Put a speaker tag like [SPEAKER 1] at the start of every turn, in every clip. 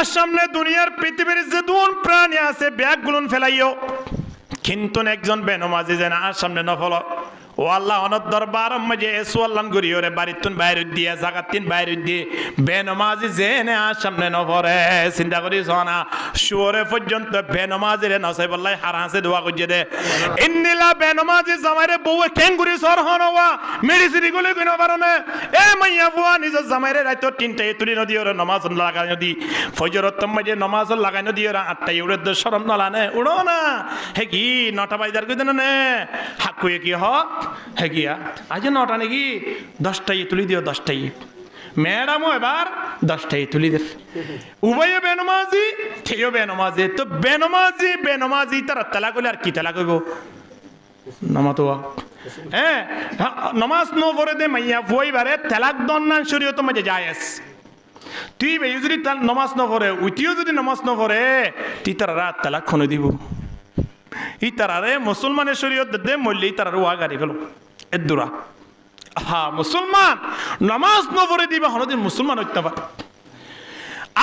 [SPEAKER 1] আর সামনে দুনিয়ার পৃথিবীর যে দুন প্রাণী আছে ব্যাগগুলো ফেলাইও, কিন্তু একজন বেনমাজি যেন আর সামনে নফল ও আল্লাহ অনর দরবার মাঝে সোয়াল্লান করি ওরে বাড়িতুন বাইরে দিয়ে জাগাতিন বাইরে দিয়ে বেনমাজি জেনে আর সামনে নফরে চিন্তা করি সোনা শুয়ারে পর্যন্ত বেনমাজিরে নসাইবল্লাহ হারাসে দোয়া করছে দে ইন্নিলা বেনমাজি জামাইরে বউয়ে কেঙ্গুরি সর হনওয়া মেডিসিন গুলো কিনো পারনে এ মাইয়া বুয়া নিজ জামাইরে রাইতো তিনটায় তুলি নদী ওরে নমাজ লাগাই নদী ফজরত মাঝে নমাজ লাগাই নদী ওরা 8টায় উড়ে শরম নলানে উড়ো না হে কি 9টা বাজার কই দেন নে হাকুয়ে কি হ হে গিয়া আজ 9টা নাকি 10টায় তুলি দিও 10টায় ম্যাডামও এবার 10টায় তুলি দে উভয়ে বেনমাজি থেও বেনমাজি তো বেনমাজি তারা তালাক হইলে আর কি তালাক হইব নামাতোয়া হ্যাঁ নমাজ ন পড়ে দে মাইয়া ফুয়াইবারে তালাক দন্নান শরীয়ত মাঝে জায়েজ তুই বে যদি নমাজ ন পড়ে উইতিও যদি নমাজ ন পড়ে তুই তারা রাত তালাক খনে দিব ইতারারে মুসলমানের শরীয়ত দে মল্লি ইতারার ওয়া গাড়ি গেল এদুরা হ্যাঁ মুসলমান নামাজ ন পড়ে দিবা হনদিন মুসলমান হইতে পারে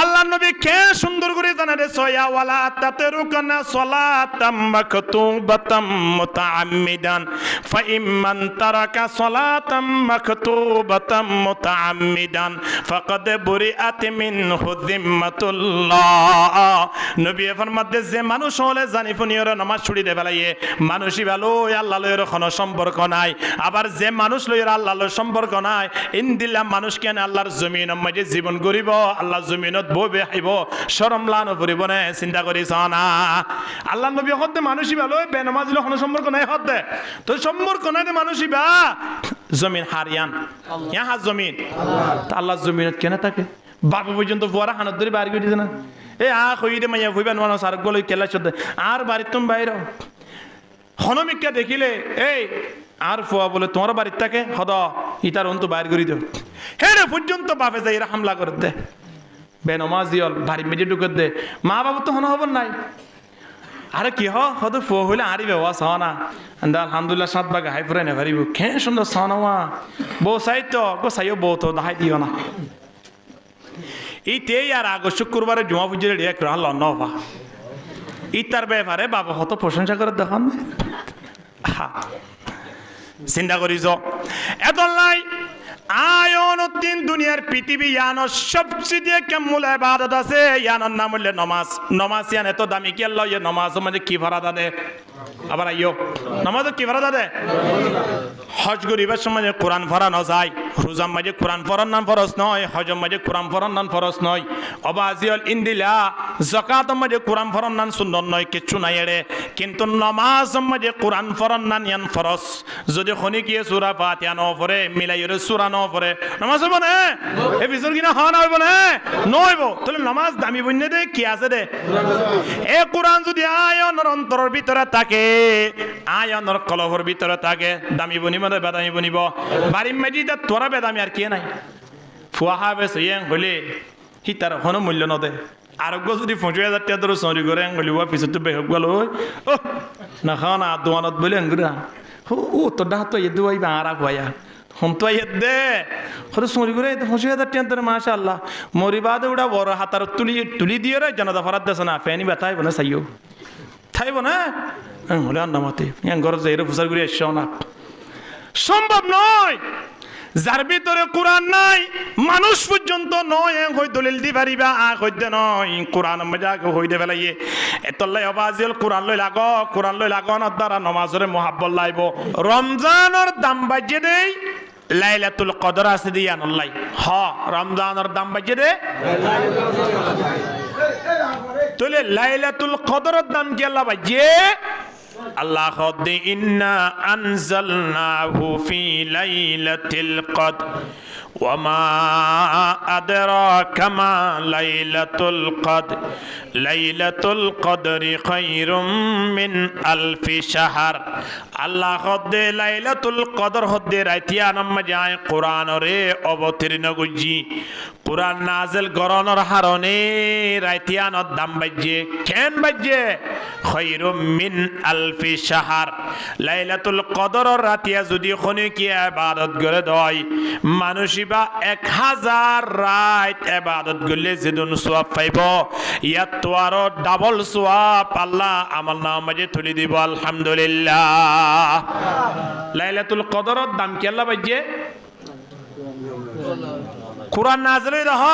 [SPEAKER 1] আল্লাহ নবী কে সুন্দর করে জানারে সয়া ওয়ালা তাতরুকানা সালাতাম মাকতুবাতাম মুতাআম্মিদান ফা ইম্মান তারাকা সালাতাম মাকতুবাতাম মুতাআম্মিদান ফাকাদ বুরিআত মিনহু যিম্মাতুল্লাহ নবী ফরমাতে যে মানুষ হলে জানি ফুনিয়র নামাজ ছুড়ি দে ফেলাইয়ে মানুষই ভালো আল্লাহ লয়ের কোনো সম্পর্ক নাই আবার যে মানুষ লয়ের আল্লাহ লয়ের সম্পর্ক নাই ইনদিল্লাহ মানুষ কেন আল্লাহর জমিন মাঝে জীবন গরিব আল্লাহ জমিন ববে আইব শরম লানো পড়িব না চিন্তা করিস না আল্লাহ নবী হতে মানুষই ভালো বেনমাজি কোনো সম্পর্ক নাই হতে তো সম্পর্ক নাই মানুষই বা জমিন হারিয়ান ইহা জমিন আল্লাহ জমিনত কেন থাকে বাপ পর্যন্ত ফুয়ারা হানত ধরে বাইরে করে দিছে না এ কইরে মাইয়া ফুইবেন মানুষ আর গলে কেলা চোদ্দ আর বাড়ির তুমি বাইর হনমিকা দেখিলে এই আর ফুয়া বলে তোমার বাড়ির থাকে হদ ইতার অন্ত বাইর করে দিও হে রে পর্যন্ত বাপে যাই এরা হামলা করে দে বেনমাজি হল বাড়ি মেজে ঢুকে দে মা বাবু তো হন হবার নাই আরে কি হদ ফুয়া হইলে আরি বেওয়া সহনা আলহামদুলিল্লাহ 7 ভাগ হাই ফুরাই নেভারিব কে সুন্দর সহনা বউ চাই তো গো চাইও বউ তো দেখাই দিও না ইতেই আর আগ শুক্রবারে জমা পুজোর এক রাল নবা ইতার ব্যাপারে বাবা হত প্রশংসা করে দেখান চিন্তা করিস এত নাই আয়ন উদ্দিন দুনিয়ার পৃথিবী ইয়ানোর সবচেয়ে কেমন ইবাদত আছে ইয়ানোর নাম হইলে নমাজ নমাজ ইয়ান এত দামি কি আল্লাহ ইয়ে নমাজ মানে কি ভাড়া দাদে আবার আইও নমাজ কি ভাড়া দাদে হজ গরিবের সময় কোরআন ফরানো যায় রোজার মাঝে কোরআন ফরান নাম ফরজ নয় হজর মাঝে কোরআন ফরান নাম ফরজ নয় অবাজিয়াল ইন্দিলা যাকাত মাঝে কোরআন ফরান নাম সুন্নত নয় কিচ্ছু নাই এড়ে কিন্তু নমাজ মাঝে কোরআন ফরান নাম ইয়ান ফরজ যদি খনি কি সূরা ফাতিহা ন পড়ে মিলাইরে সূরা ন পড়ে নামাজ হবে না এই বিজর কিনা হন হবে না নইব তাহলে নামাজ দামি বন্যে দে কি আছে দে এ কোরআন যদি আয়নের অন্তরের ভিতরে থাকে আয়নের কলবের ভিতরে থাকে দামি বনিব না বেদামি বনিব বাড়ি মেজিটা তোরা বেদামি আর কি নাই ফুয়া হবে সইয়াং হলে হি তার কোনো মূল্য নদে আরোগ্য যদি 50,000 টাকা ধরো চুরি করে গলিব পিছত তো বেহক গেল ও না খাওয়া না দোয়ানত বলে আঙ্গুরা ও তোর ডাহাত তো এদু আইবা আর আগুয়া হম তো দে হরে চুরি করে 50,000 টাকা ধরে মাশা আল্লাহ মরিবাদ উড়া বড় হাতার তুলি দিয়ে রে জানাজা ফরাত দেছ না ফেনি ব্যথাই বনে চাইও থাইব না হলে আর নামাতে ঘর যাই প্রচার করে এসো না সম্ভব নয় যার ভিতরে কোরআন নাই মানুষ পর্যন্ত নয় হই দলিল দি পারিবা হইতে নয় কোরআন মজাক হইতে ফেলাইয়ে এতলাই অবাজিল কোরআন লই লাগো না দ্বারা নমাজরে মুহাব্বত লাইব রমজানের দাম বাজে দেই লাইলাতুল কদর আছে দিয়ান আল্লাহ রমজানের দাম বাজে দে তোলে লাইলাতুল কদরের দাম কি আল্লাহ বাজে আল্লাহ খদ ইন্না আনজালনাহু ফি লাইলাতিল কদর ওয়া মা আদরাকা মা লাইলাতুল কদর লাইলাতুল কদরি খায়রুম মিন আলফি শাহর আল্লাহ খদ লাইলাতুল কদর হদে রাতিয়া নাম যায় কোরআনরে অবতীর্ণ গুজি কোরআন নাজিল গরনর হারনে রাতিয়ানত দাম বাজে কেন বাজে খায়রুম মিন আলফি শাহর লাইলাতুল কদর রাতিয়া যদি খনি কি ইবাদত করে দয় মানুষ বসিবা 1000 রাত ইবাদত করলে যেদিন সওয়াব পাইব ইয়াত তো আরো ডাবল সওয়াব আল্লাহ আমার নাম মাঝে তুলে দিব আলহামদুলিল্লাহ। লাইলাতুল কদরের দাম কি আল্লাহ বাজে কুরআন নাযিল হইদে হ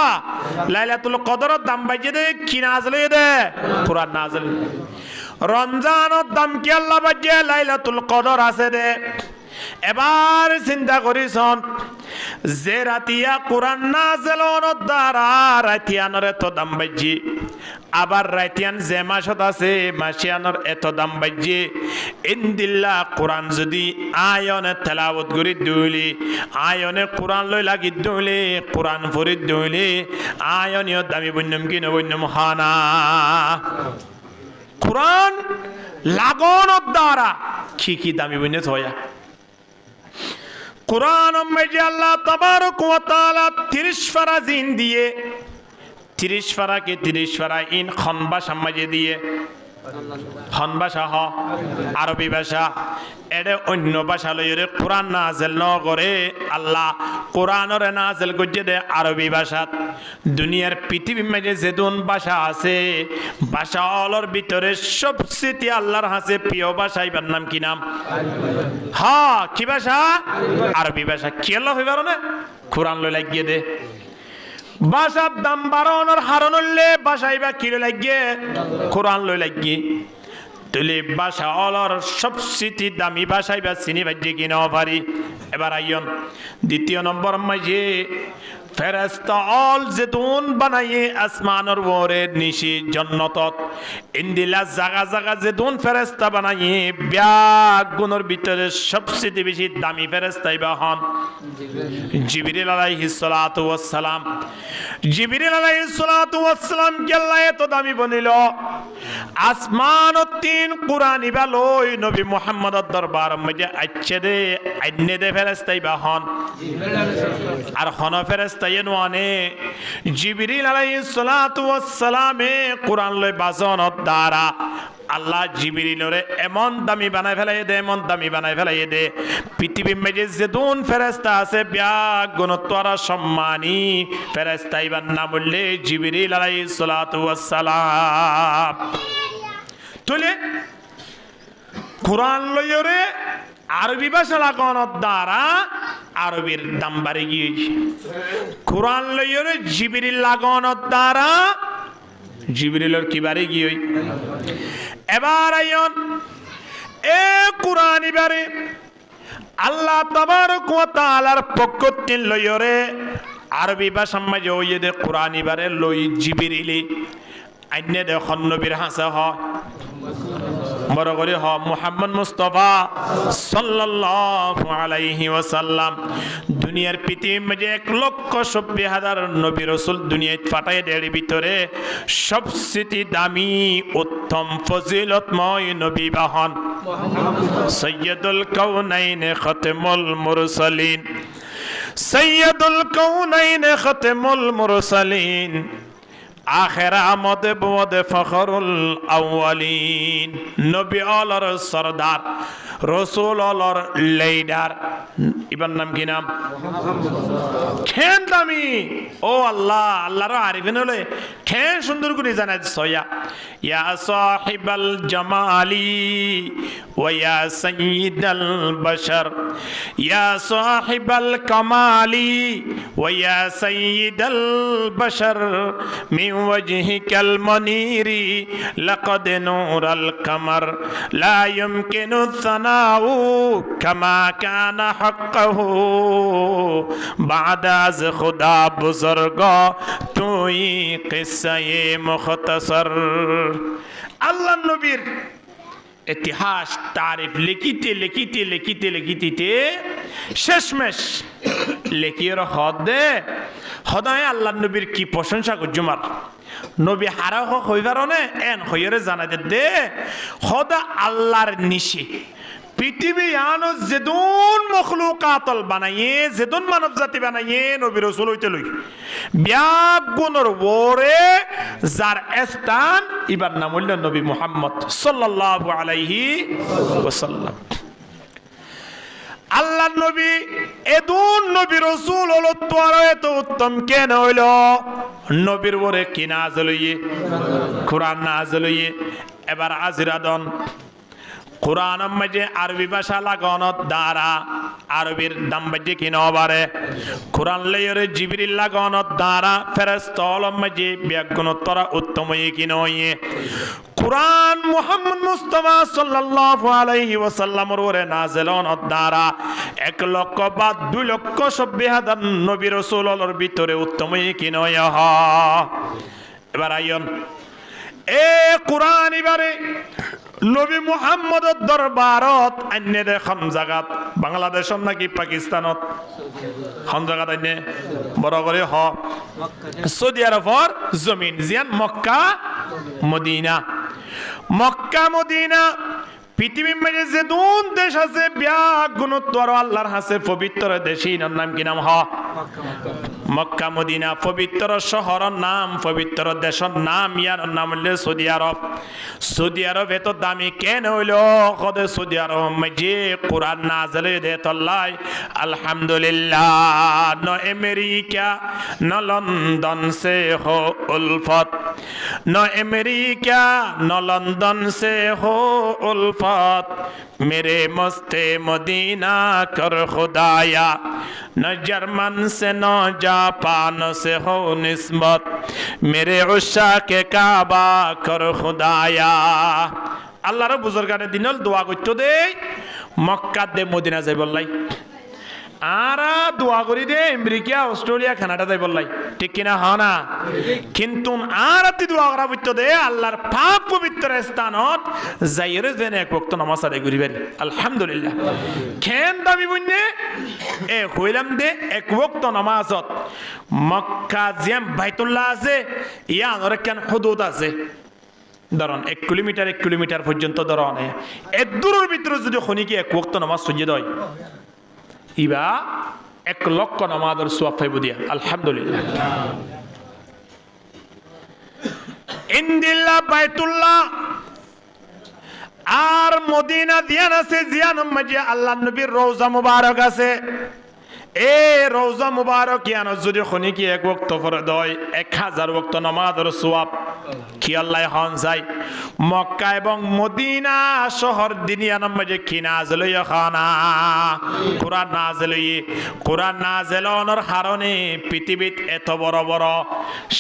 [SPEAKER 1] লাইলাতুল কদরের দাম বাজে দে কি নাযিল হইদে কুরআন নাযিল। রমজানের দাম কি আল্লাহ বাজে লাইলাতুল কদর আছে দে। এবার চিন্তা করিছন যে রাতিয়া কোরআন নাযিলর দ্বারা রাতিয়ানের এত দাম বাজে, আবার রাতিয়ান যে মাসত আছে মাসিয়ানের এত দাম বাজে। ইনদিল্লাহ কোরআন যদি আয়নে তেলাওয়াত করি দইলে আয়নে কোরআন লই লাগি দইলে কোরআন পড়ি দইলে আয়নীয় দামি বন্যম কি নবন্যম হানা। কোরআন লাগনের দ্বারা কি দামি বন্য থয়া। কোরআন মাঝে আল্লাহ তাবারক ওয়া তাআলা 30 পারা জিন দিয়ে 30 পারাকে 30 পারা ইন খন ভাষা মাঝে দিয়ে খন ভাষা হ আরবি ভাষা এডে অন্য ভাষা লইরে কোরআন নাযিল ন করে আল্লাহ কোরআনরে নাযিল করছে দে আরবি ভাষাত। দুনিয়ার পৃথিবীর মাঝে যেদুন ভাষা আছে ভাষা অলর ভিতরে সবচেয়ে আল্লাহর হাতে প্রিয় ভাষা এবার নাম কি নাম? হ্যাঁ কি ভাষা? আরবি ভাষা। কি আল্লাহ হইবার না কোরআন লই লাগিয়ে দে ভাষার দাম বাড়ানোর হারণ হলে ভাষাই বা কিলো লাগিয়ে কোরআন লই লাগিয়ে তুলে ভাষা অলর সবচেয়ে দামি ভাষাই বা চিনি বাজ্যে কিনা পারি। এবার আইয়ন দ্বিতীয় নম্বর মাঝে ফেরেশতা অল যেতুন বানাইয়ে আসমানের ওরে নিশি জান্নাতত ইন্দিলা জায়গা জায়গা যেতুন ফেরেশতা বানাইয়ে ব্যাগ গুণের ভিতরে সবচেয়ে বেশি দামি ফেরেশতাই বা হন জিবরিল আলাইহিস সালাতু ওয়াস সালাম। জিবরিল আলাইহিস সালাতু ওয়াস সালাম কে আল্লাহ এত দামি বনিল আসমান ও তিন কুরআন ইবা লই নবী মুহাম্মদের দরবার মধ্যে আইছে দে আইনে দে ফেরেশতাই বা হন আর হন ফেরেশতা তাইনওয়ানে জিবরিল আলাইহিস সালাতু ওয়াস সালামে কোরআন লই বাজনত দ্বারা আল্লাহ জিবরিলরে এমন দামি বানাই ফেলাই দে এমন দামি বানাই ফেলাই দে পৃথিবীর মাঝে যেদুন ফেরেশতা আছে ব্যাগ গুণত্বরা সম্মানী ফেরেশতা ইবার নাম বললে জিবরিল আলাইহিস সালাতু ওয়াস সালাম। তুলে কোরআন লইরে আরবি ভাষা লাগানোর দ্বারা আরবির দাম বাড়ে গিয়ে কোরআন লইরে জিবরিল লাগানোর দ্বারা জিবরিলের কি বাড়ে গিয়ে এবার আইন এ কোরআন এবারে আল্লাহ তাবারক ওয়া তাআলার পক্ষ থেকে লইরে আরবি ভাষা মাঝে ওই দে কোরআন এবারে লই জিবরিলি আইনে দে নবীর হাসা হ বড় করে হ মুহাম্মদ মুস্তাফা সাল্লাল্লাহু আলাইহি ওয়াসাল্লাম। দুনিয়ার পৃথিবীর মাঝে 1,90,000 নবী রাসূল দুনিয়ায় পাঠায় দেড় ভিতরে সবচেয়ে দামি উত্তম ফজিলতময় নবী বাহন সাইয়্যিদুল কাউনাইন খাতামুল মুরসালিন সাইয়্যিদুল কাউনাইন খাতামুল মুরসালিন আখের আমদে বুদে ফখরুল আউয়ালিন নবী অলর সরদার রসুল অলর লিডার ইবার নাম কি নাম? খেন দামি ও আল্লাহ আল্লাহর আরিফিন হলে খেন সুন্দর করে জানাই সয়া ইয়া সাহিবাল জামালি ওয়া ইয়া সাইয়্যিদাল বাশার ইয়া সাহিবাল কামালি ওয়া ইয়া সাইয়্যিদাল বাশার মিন ওয়াজহিকাল মনিরি লাকাদ নূরাল কামার লা ইয়ুমকিনু সানাউ কামা কানা হাক্কাহু বাদা আজ খুদা বুজুর্গ তুই কিসায়ে মুখতাসর। আল্লাহ নবীর ইতিহাস তারিফ লিখিতে লিখিতে লিখিতে লিখিতে শেষমেশ লেখিয়ে হদে সদায় আল্লাহ নবীর কি প্রশংসা করজুমার নবী হারা হইবার এন হইরে জানা দে সদা আল্লাহর নিশি পৃথিবী আনো যেদুন মখলুকাতল বানাইয়ে যেদুন মানব জাতি বানাইয়ে নবী রাসূল হইতে লই ব্যাগ গুণর ওরে যার স্থান ইবার নাম হইল নবী মুহাম্মদ সাল্লাল্লাহু আলাইহি ওয়াসাল্লাম। আল্লাহ নবী এদুন নবী রাসূল হলো তো আর এত উত্তম কেন হইল নবীর ওরে কি নাযিল হইয়ে কোরআন নাযিল হইয়ে এবার আজিরাদন কোরআন মাঝে আরবি ভাষা লাগানোর দ্বারা আরবির দাম বাজে কিনা বারে কোরআন লইরে জিবরিল লাগানোর দ্বারা ফেরেশতা মাঝে ব্যাগুণোত্তর উত্তম হয়ে কিনা হইয়ে কোরআন মুহাম্মদ মুস্তাফা সাল্লাল্লাহু আলাইহি ওয়াসাল্লামের ওরে নাযিল হওয়ার দ্বারা 1 লক্ষ বা 2 লক্ষ 90,000 নবী রাসূলের ভিতরে উত্তম হয়ে কিনা হইয়া এবার আইন এ কোরআন এবারে নবী মুহাম্মদের দরবারত আইনে দেখন জাগাত বাংলাদেশত নাকি পাকিস্তানত কোন জাগাত আইনে বড় করে সৌদি আরবর জমিন জিয়ান মক্কা মদিনা পৃথিবীর মাঝে যে দুন দেশ আছে ব্যাগ গুণোত্তর আল্লাহর হাসে পবিত্র দেশই নাম কি নাম মক্কা মদিনা পবিত্র শহরের নাম পবিত্র দেশের নাম ইয়ার নাম হইল সৌদি আরব এত দামি কেন হইল কদে সৌদি আরব মাঝে কোরআন নাযিল দে তল্লাই আলহামদুলিল্লাহ ন আমেরিকা ন লন্ডন সে হো উলফত ন আমেরিকা ন লন্ডন সে হো উলফত मेरे मस्ते मदीना कर खुदाया न जर्मन से न जापान से हो निस्बत मेरे उशा के काबा कर खुदाया अल्लाह रे बुजुर्गाने दिनल दुआ करतो दे मक्का दे मदिना যাই বললাই আরা দোয়া করি দে আমেরিকা অস্ট্রেলিয়া কানাডা যাই বললাই ঠিক কিনা হ না কিন্তু আর আতি দোয়া করা বইতো দে আল্লাহর পাক পবিত্র স্থানত যাইরে যেন এক ওয়াক্ত নামাজ আদায় করি পারি আলহামদুলিল্লাহ কেন দাবি বইনে এ কইলাম দে এক ওয়াক্ত নামাজত মক্কা জিয়াম বাইতুল্লাহ আছে ইয়া আর কেন হুদুদ আছে ধরুন 1 কিলোমিটার পর্যন্ত ধরুন এত দূরের ভিতরে যদি খনিকে এক ওয়াক্ত নামাজ সজ্জিত হয় ইবা 1 লক্ষ নামাজের সওয়াব পাইব দিয়া আলহামদুলিল্লাহ ইনদিল্লাহ বাইতুল্লাহ আর মদিনা দিয়ান আছে জিয়ান মাঝে আল্লাহর নবীর রওজা মুবারক আছে এ রওজা মুবারক ইয়ান যদি খনিকি এক ওয়াক্ত ফরজ হয় 1000 ওয়াক্ত নামাজের সওয়াব কি আল্লাহ হন যায় মক্কা এবং মদিনা শহর দুনিয়ার মাঝে কি নাযিল হইয়া খানা কোরআন নাযিল হওয়ার কারণে পৃথিবীত এত বড় বড়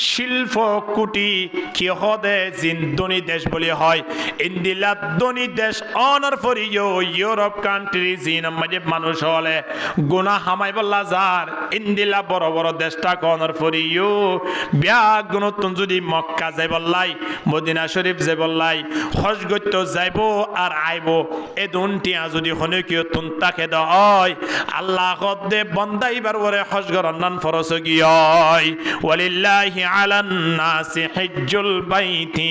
[SPEAKER 1] শিল্প কুটি কি হদে জিন্দনি দেশ বলি হয় ইন্দিলা দনি দেশ অনার ফরিও ইউরোপ কান্ট্রি জিন মাঝে মানুষ হলে গুনাহ হামাই লাজার ইন্দিলা বড় বড় দেশটা কনর ফরিও ব্যাগ নতুন যদি মক্কা যাই বললাই মদিনা শরীফ যাই বললাই হজ গত্য যাইব আর আইব এ দুনটিয়া যদি হনে কিও তুন তাকে দয় আল্লাহ কদে বন্দাইবার ওরে হজ গরনান ফরজ গিয়য় ওয়ালিল্লাহি আলান নাসি হিজ্জুল বাইতি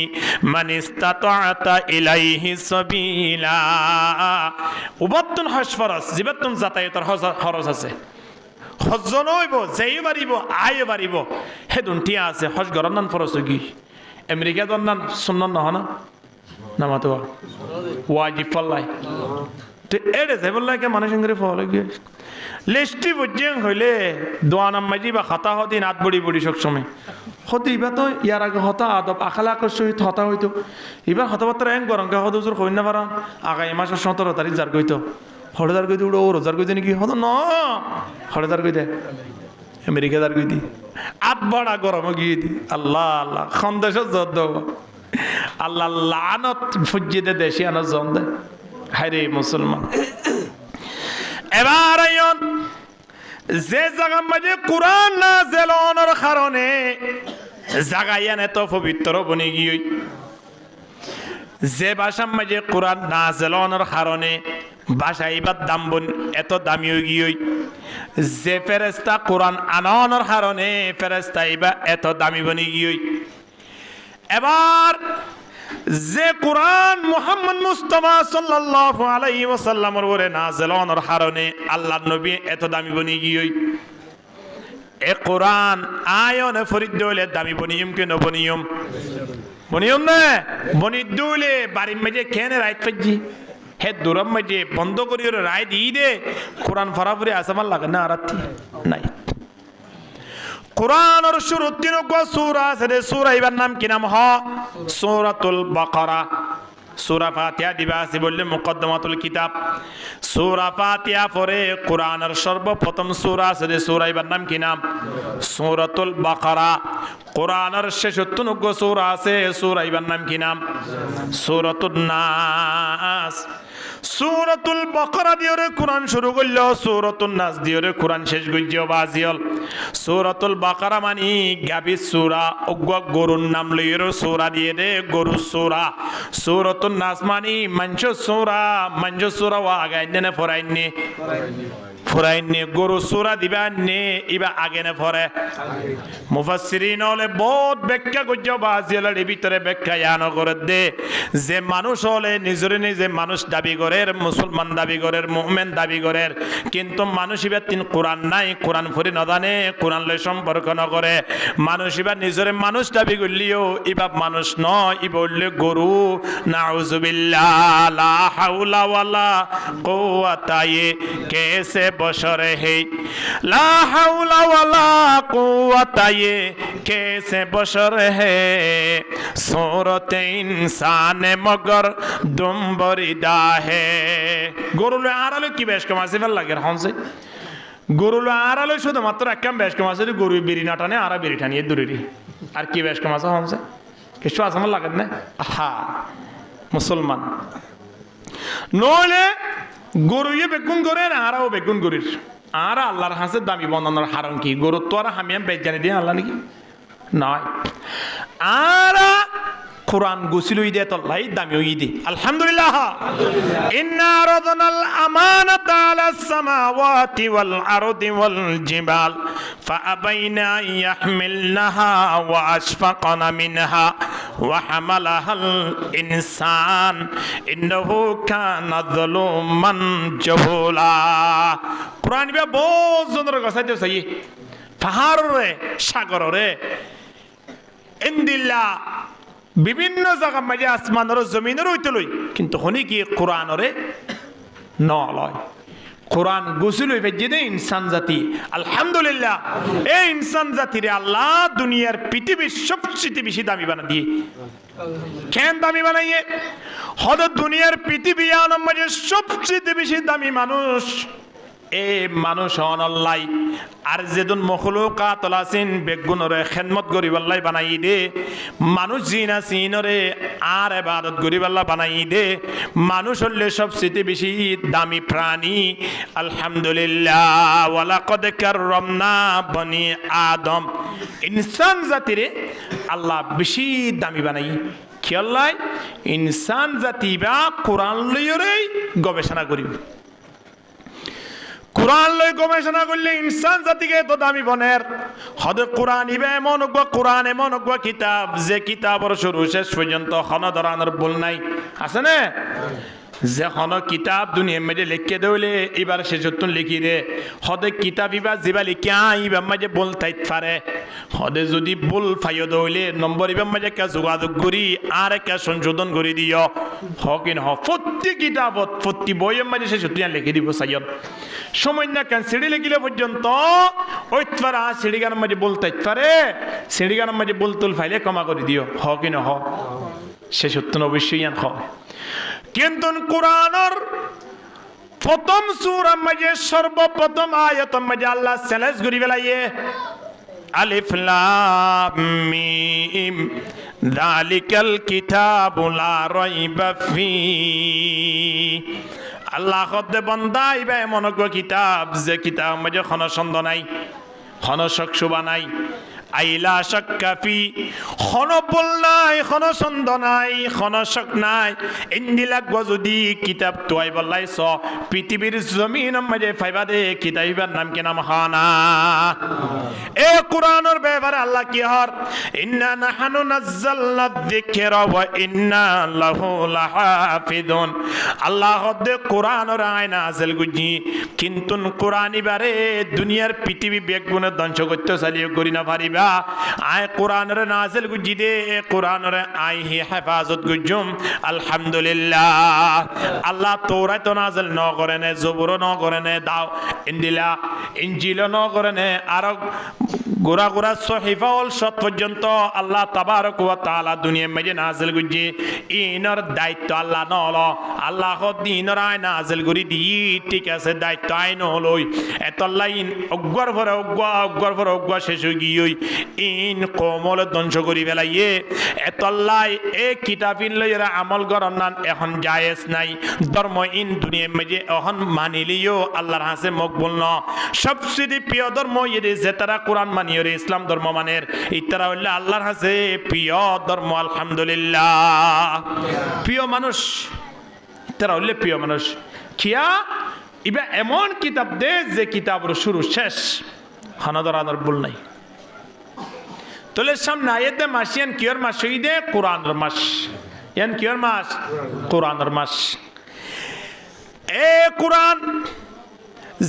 [SPEAKER 1] মান ইসতাতাআতা ইলাইহি সাবিলা উবাতুন হজ ফরজ জিবাতুন যাতায়াতের হজ খরচ আছে হজ নইব যাই পারিব আই পারিব হে দুনটিয়া আছে হজ গরনান ফরজ গি আমেরিকা দন্নান সুন্নাত নহনা নামাতো ওয়াজিব ফলাই তো এড়ে যাই বললাই কে মানুষ সঙ্গে ফলে গিয়ে লিস্টি বুঝিং হইলে দোয়ানাম মাঝি বা খাতা হদি নাত বড়ি বড়ি সব সময় হতে ইবা তো ইয়ার আগে হতা আদব আখালাকর সহিত হতা হইতো এবার হতাবার্তা এং গরঙ্কা হদুজুর কই না পারা আগামী মাসের 17 তারিখ যার কইতো হলদার কই উড়ো রোজার কই নাকি হতো না হলদার কই দে আমেরিকা দার কই দি আট বড়া গরম গিয়ে দি আল্লাহ আল্লাহ খন্দেশ জদ আল্লাহ লানত ফুজিদে দেশি আনা জন দে হায়রে মুসলমান এবার আইন যে জায়গা মাঝে কোরআন নাযিল হওয়ার কারণে জায়গায়ান এত পবিত্র বনে গিয়ে যে ভাষার মাঝে কোরআন নাযিল হওয়ার কারণে ভাষা এবার দাম এত দামি হয়ে গিয়ে যে ফেরেশতা কোরআন আনানোর কারণে ফেরেশতা এবার এত দামি বনে গিয়ে এবার যে কোরআন মুহাম্মদ মুস্তাফা সাল্লাল্লাহু আলাইহি ওয়াসাল্লামের ওরে নাযিল হওয়ার কারণে আল্লাহর নবী এত দামি বনে গিয়ে এ কোরআন আয়নে ফরিদ দলে দামি বনিয়ম কে নবনিয়ম বনিয়ম না বনি দুলে বাড়ির মাঝে কেন রাইত ফাজি হে দূরম মাঝে বন্ধ করি ওর রায় দিয়ে দে কোরআন ফরাফরি আসামার লাগে না আর নাই কোরআনের শুরু তিন সূরা আছে রে সূরা এবার নাম কি নাম সূরাতুল বাকারা সূরা ফাতিহা দিবা আছে বললে মুকদ্দমাতুল কিতাব সূরা ফাতিহা পরে কোরআনের সর্বপ্রথম সূরা আছে রে সূরা এবার নাম কি নাম সূরাতুল বাকারা কোরআনের শেষ তিনগো সূরা আছে সূরা এবার নাম কি নাম সূরাতুন নাস সূরাতুল বাকারা দিয়ে কোরআন শুরু করলো সূরাতুন নাস দিয়ে কোরআন শেষ গইজো বাজিল সূরাতুল বাকারা মানে গাবি সূরা অগ্গ গরুর নাম লইরো সূরা দিয়ে দে গরু সূরা সূরাতুন নাস মানে মঞ্জ সূরা ওয়া আগাইনে ফরাইনে ফুরাইনে গরু সূরা দিবানে ইবা আগে না ফরে মুফাসসিরিন হলে বহুত ব্যাখ্যা কইজো বাজিল এর ভিতরে ব্যাখ্যা ইয়ানো করে দে যে মানুষ হলে নিজে মানুষ দাবি করে মুসলমান দাবি করে মুমিন দাবি করে কিন্তু মানুষ ইবা তিন কোরআন নাই কোরআন ফরি না জানে কোরআন লয় সম্পর্ক না করে মানুষ ইবা নিজরে মানুষ দাবি করলিও ইবা মানুষ নয় ইবা বললে গরু নাউজুবিল্লাহ লা হাওলা ওয়ালা কুওয়াতা কেসে बशर है ला हौला वला कुव्वता ये कैसे बशर है सूरत इंसान मगर दुम बरिदा है গরুল আড়ালে কি বেশ কম আছে ভাল লাগে হনছে গরুল আড়ালে শুধুমাত্র একদম বেশ কম আছে গরু বেরি না টানে আর বেরি টানিয়ে দূরেরই আর কি বেশ কম আছে হনছে কিছু আছে আমার লাগে না হা মুসলমান নইলে গরুয়ে বেগুন করে আরাও বেগুন করির আর আল্লাহর হাসে দামি বন্ধনের হারণ কি গরু তো আর হামিয়াম বেজানি দিয়ে আল্লাহ নাকি নয় আর কোরআন গুছিল ঈদে তো লাই দামি ঈদে আলহামদুলিল্লাহ ইন্না রাদানাল আমানাতা আলাস সামাওয়াতি ওয়াল আরদি ওয়াল জিবাল ফাআবাইনা ইয়াহমিলনাহা ওয়া আশফাকনা মিনহা ওয়া হামালাহাল ইনসান ইন্নাহু কানা যালুমান জাহুলা কোরআন বে বহুত সুন্দর কথা আছে পাহাড়রে সাগররে ইন্দিল্লা বিভিন্ন জায়গা মাঝে আসমানের জমিনের হইতে লই কিন্তু হনি কি কোরআনরে নলয় কোরআন গুছিল হইবে যে ইনসান জাতি আলহামদুলিল্লাহ এই ইনসান জাতিরে আল্লাহ দুনিয়ার পৃথিবীর সবচেয়ে বেশি দামি বানা দিয়ে কেন দামি বানাইয়ে হদ দুনিয়ার পৃথিবী মাঝে সবচেয়ে বেশি দামি মানুষ এ মানুষ অনল্লাই আর যেদিন মখলুকাত আছেন বেগুনরে খেদমত গরিবাল্লাই বানাই দে মানুষ জিনা সিনরে আর ইবাদত গরিবাল্লাহ বানাই দে মানুষ হলে সবচেয়ে বেশি দামি প্রাণী আলহামদুলিল্লাহ ওয়ালাকাদ কাররামনা বনি আদম ইনসান জাতিরে আল্লাহ বেশি দামি বানাই কি আল্লাহ ইনসান জাতি বা কোরআন লইরে গবেষণা করিব কোরআন লই গবেষণা করলে ইনসান জাতিকে তো দামি বনের হদ কোরআন ইবে এমন কোরআন এমন কিতাব যে কিতাবের শুরু শেষ পর্যন্ত হন ধরানোর ভুল নাই আছে না যে হন কিতাব দুনিয়ার মধ্যে লিখে দেলে এবার সে সত্যন লিখি দে হদে কিতাব ইবা যিবা লিখিয়া ইবার মাঝে বলতাই পারে হদে যদি ভুল ফাইও দইলে নম্বর ইবার মাঝে কে যোগাযোগ করি আর একে সংশোধন করে দিও হকিন হ প্রতি কিতাবত প্রতি বইয়ের মাঝে সে সত্যি লিখে দিব সাইয়দ সময় না কেন সিঁড়ি লেগিলে পর্যন্ত ওই পারা সিঁড়ি গানের মাঝে বলতে পারে সিঁড়ি গানের মাঝে বলতুল ফাইলে ক্ষমা করে দিও হ কি না হ সে সত্য অবশ্যই হ কিন্তু কোরআনের প্রথম সূরার মাঝে সর্বপ্রথম আয়াতের মাঝে আল্লাহ চ্যালেঞ্জ করি বেলাইয়ে আলিফ লাম মিম যালিকাল কিতাবু লা রাইবা ফি আল্লাহ খদ্দে বন্দা ইবা এমন কিতাব যে কিতাব মাঝে কোনো সন্দেহ নাই কোনো শক নাই আইলা শাক্কাফি কোনো বল নাই কোনো সন্দেহ নাই কোনো শক নাই ইন্দিলাক যদি কিতাব তোয়াই বলাইছ পৃথিবীর জমিন মাঝে ফাইবা দে কিতাবের নাম কি নাম হানা এ কোরআনের ব্যাপারে আল্লাহ কি হর ইন্না নাহনু নাযালনা যিকরা ওয়া ইন্না লাহু লাহাফিজুন আল্লাহ হদ্দে কোরআনের আইন নাযিল গুজি কিন্তু কোরআন ইবারে দুনিয়ার পৃথিবী বেগুনে ধ্বংস করতে চালিয়ে করি না পারিবা আয় কোরআনের নাজিল গুজি দে কোরআনের আই হি হেফাজত গুজুম আলহামদুলিল্লাহ আল্লাহ তৌরাত নাজিল ন করে নে জবুর ন করে নে দাও ইন্দিলা ইনজিল ন করে নে আর গোরা গোরা সহিফা অল সত পর্যন্ত আল্লাহ তাবারক ওয়া তাআলা দুনিয়া মধ্যে নাজিল গুজি ইনর দায়িত্ব আল্লাহ নল আল্লাহ দিনর আই নাজিল করি দি ঠিক আছে দায়িত্ব আইন হলই এতল্লাইন অগ্গর ভরে অগ্গর শেষ হয়ে গিয়ে ইন কোমল ধ্বংস করি ফেলাইয়ে এতল্লাই এ কিতাবিন লইরা আমল করন না এখন জায়েজ নাই ধর্ম ইন দুনিয়া মধ্যে এখন মানিলিও আল্লাহর হাসে মকবুল ন সবচেয়ে প্রিয় ধর্ম ইয়ে যে তারা কোরআন মানিয়ে রে ইসলাম ধর্ম মানের ইতারা হইলে আল্লাহর হাসে প্রিয় ধর্ম আলহামদুলিল্লাহ প্রিয় মানুষ তারা হইলে প্রিয় মানুষ কিয়া ইবা এমন কিতাব দে যে কিতাবের শুরু শেষ হানাদারানোর ভুল নাই তোলের সামনে আয়াতে মাসিয়ান কিয়র মাস হইদে কোরআনের মাস ইয়ান কিয়র মাস কোরআনের মাস এ কোরআন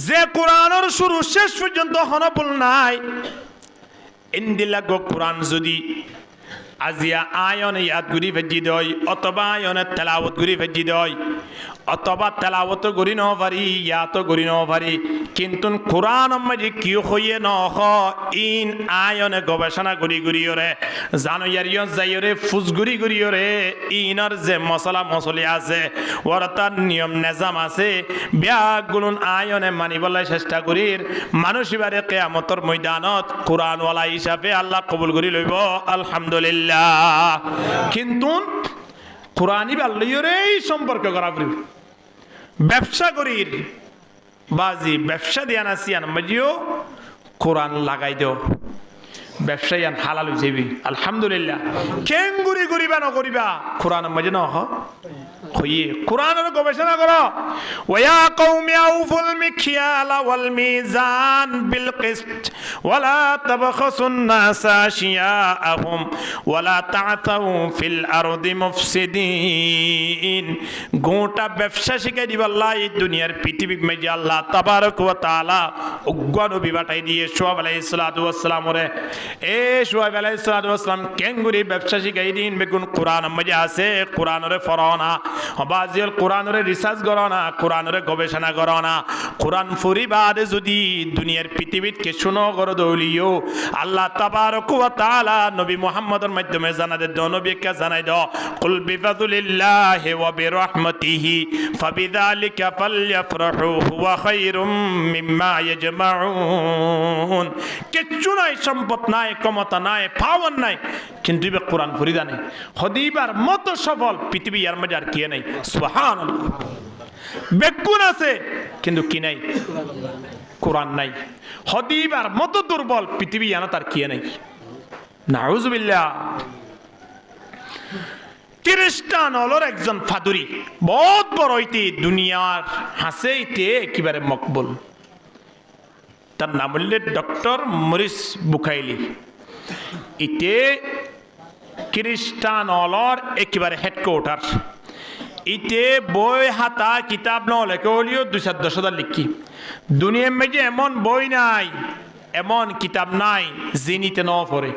[SPEAKER 1] যে কোরআনের শুরু শেষ পর্যন্ত হন ভুল নাই ইন্দিলা গো কোরআন যদি আজিয়া আয়ন ইয়াদ গুরি ভেজি দই অথবা আয়নের তেলাওয়াত গুরি ভেজি দই অথবা তেলাওয়াত গুরি ন পারি ইয়াতো গুরি ন পারি কিন্তু কোরআন মাঝে কি হইয়ে ন হ ইন আয়নে গবেষণা গুরি গুরিয়রে জানো ইয়ারিয় যাইরে ফুস গুরি গুরিয়রে ইনার যে মশলা মশলি আছে ওর তার নিয়ম নিজাম আছে ব্যাগুলুন আয়নে মানিবলাই চেষ্টা করির মানুষ এবারে কিয়ামতের ময়দানত কোরআনওয়ালা হিসাবে আল্লাহ কবুল করি লইব আলহামদুলিল্লাহ কিন্তু কোরআনই বাল্লইরে সম্পর্ক করা ব্যবসা করির বাজি ব্যবসা দিয়া না সিয়ান মাজিও কোরআন লাগাই দেও ব্যবসায়ান হালাল হয়ে যাবি আলহামদুলিল্লাহ কেন গুরি করিবা না করিবা কোরআন মাঝে না হইয়ে কোরআনের গবেষণা করো ওয়া কওমি আউফুল মিকয়ালা ওয়াল মিজান বিল কিসত ওয়ালা তাবখাসুন নাসা আশিয়াআহুম ওয়ালা তা'তাউ ফিল আরদি মুফসিদিন গোটা ব্যবসা শিখাই দিবা আল্লাহ এই দুনিয়ার পৃথিবী মধ্যে আল্লাহ তাবারক ওয়া তাআলা উগ্র নবী পাঠাই দিয়ে শুআয়ব আলাইহিস সালাতু ওয়াস সালাম রে এ শুআয়ব আলাইহিস সালাতু ওয়াস সালাম কেঙ্গুরি ব্যবসা শিখাই দিন বেগুন কোরআন মধ্যে আছে কোরআনের ফরনা বাজিল কোরআনরে রিসার্চ করো না কোরআনরে গবেষণা করো না কোরআন ফরিবাদে যদি দুনিয়ার পৃথিবীত কে শুনো করো দৌলিও আল্লাহ তাবারক ওয়া তাআলা নবী মুহাম্মদের মাধ্যমে জানাতে দাও নবীকে জানাই দাও কুল বিফাদুলিল্লাহি ওয়া বিরহমাতিহি ফাবিযালিকা ফালইফরাহু হুয়া খায়রুম মিম্মা ইয়াজমাউন কিচ্ছু নাই সম্পদ নাই ক্ষমতা নাই পাওয়ার নাই কিন্তু ইবে কোরআন ফরিদা নেই হদিবার মতো সফল পৃথিবী আর মধ্যে আর কি নাই সুবহানাল্লাহ বেগুন আছে কিন্তু কি নাই কোরআন নাই হদিবার মতো দুর্বল পৃথিবী আনা তার কি নাই নাউজুবিল্লাহ খ্রিস্টান হলোর একজন ফাদুরি বহুত বড় হইতে দুনিয়ার হাসে ইতে একেবারে মকবুল তার নাম হইলে ডক্টর মরিস বুখাইলি ইতে খ্রিস্টান হলর একেবারে হেডকোয়ার্টার ইতে বই হাতা কিতাব নহলে কেউলিও 200 লিখি দুনিয়ার মধ্যে এমন বই নাই এমন কিতাব নাই জিনিতে ন পড়ে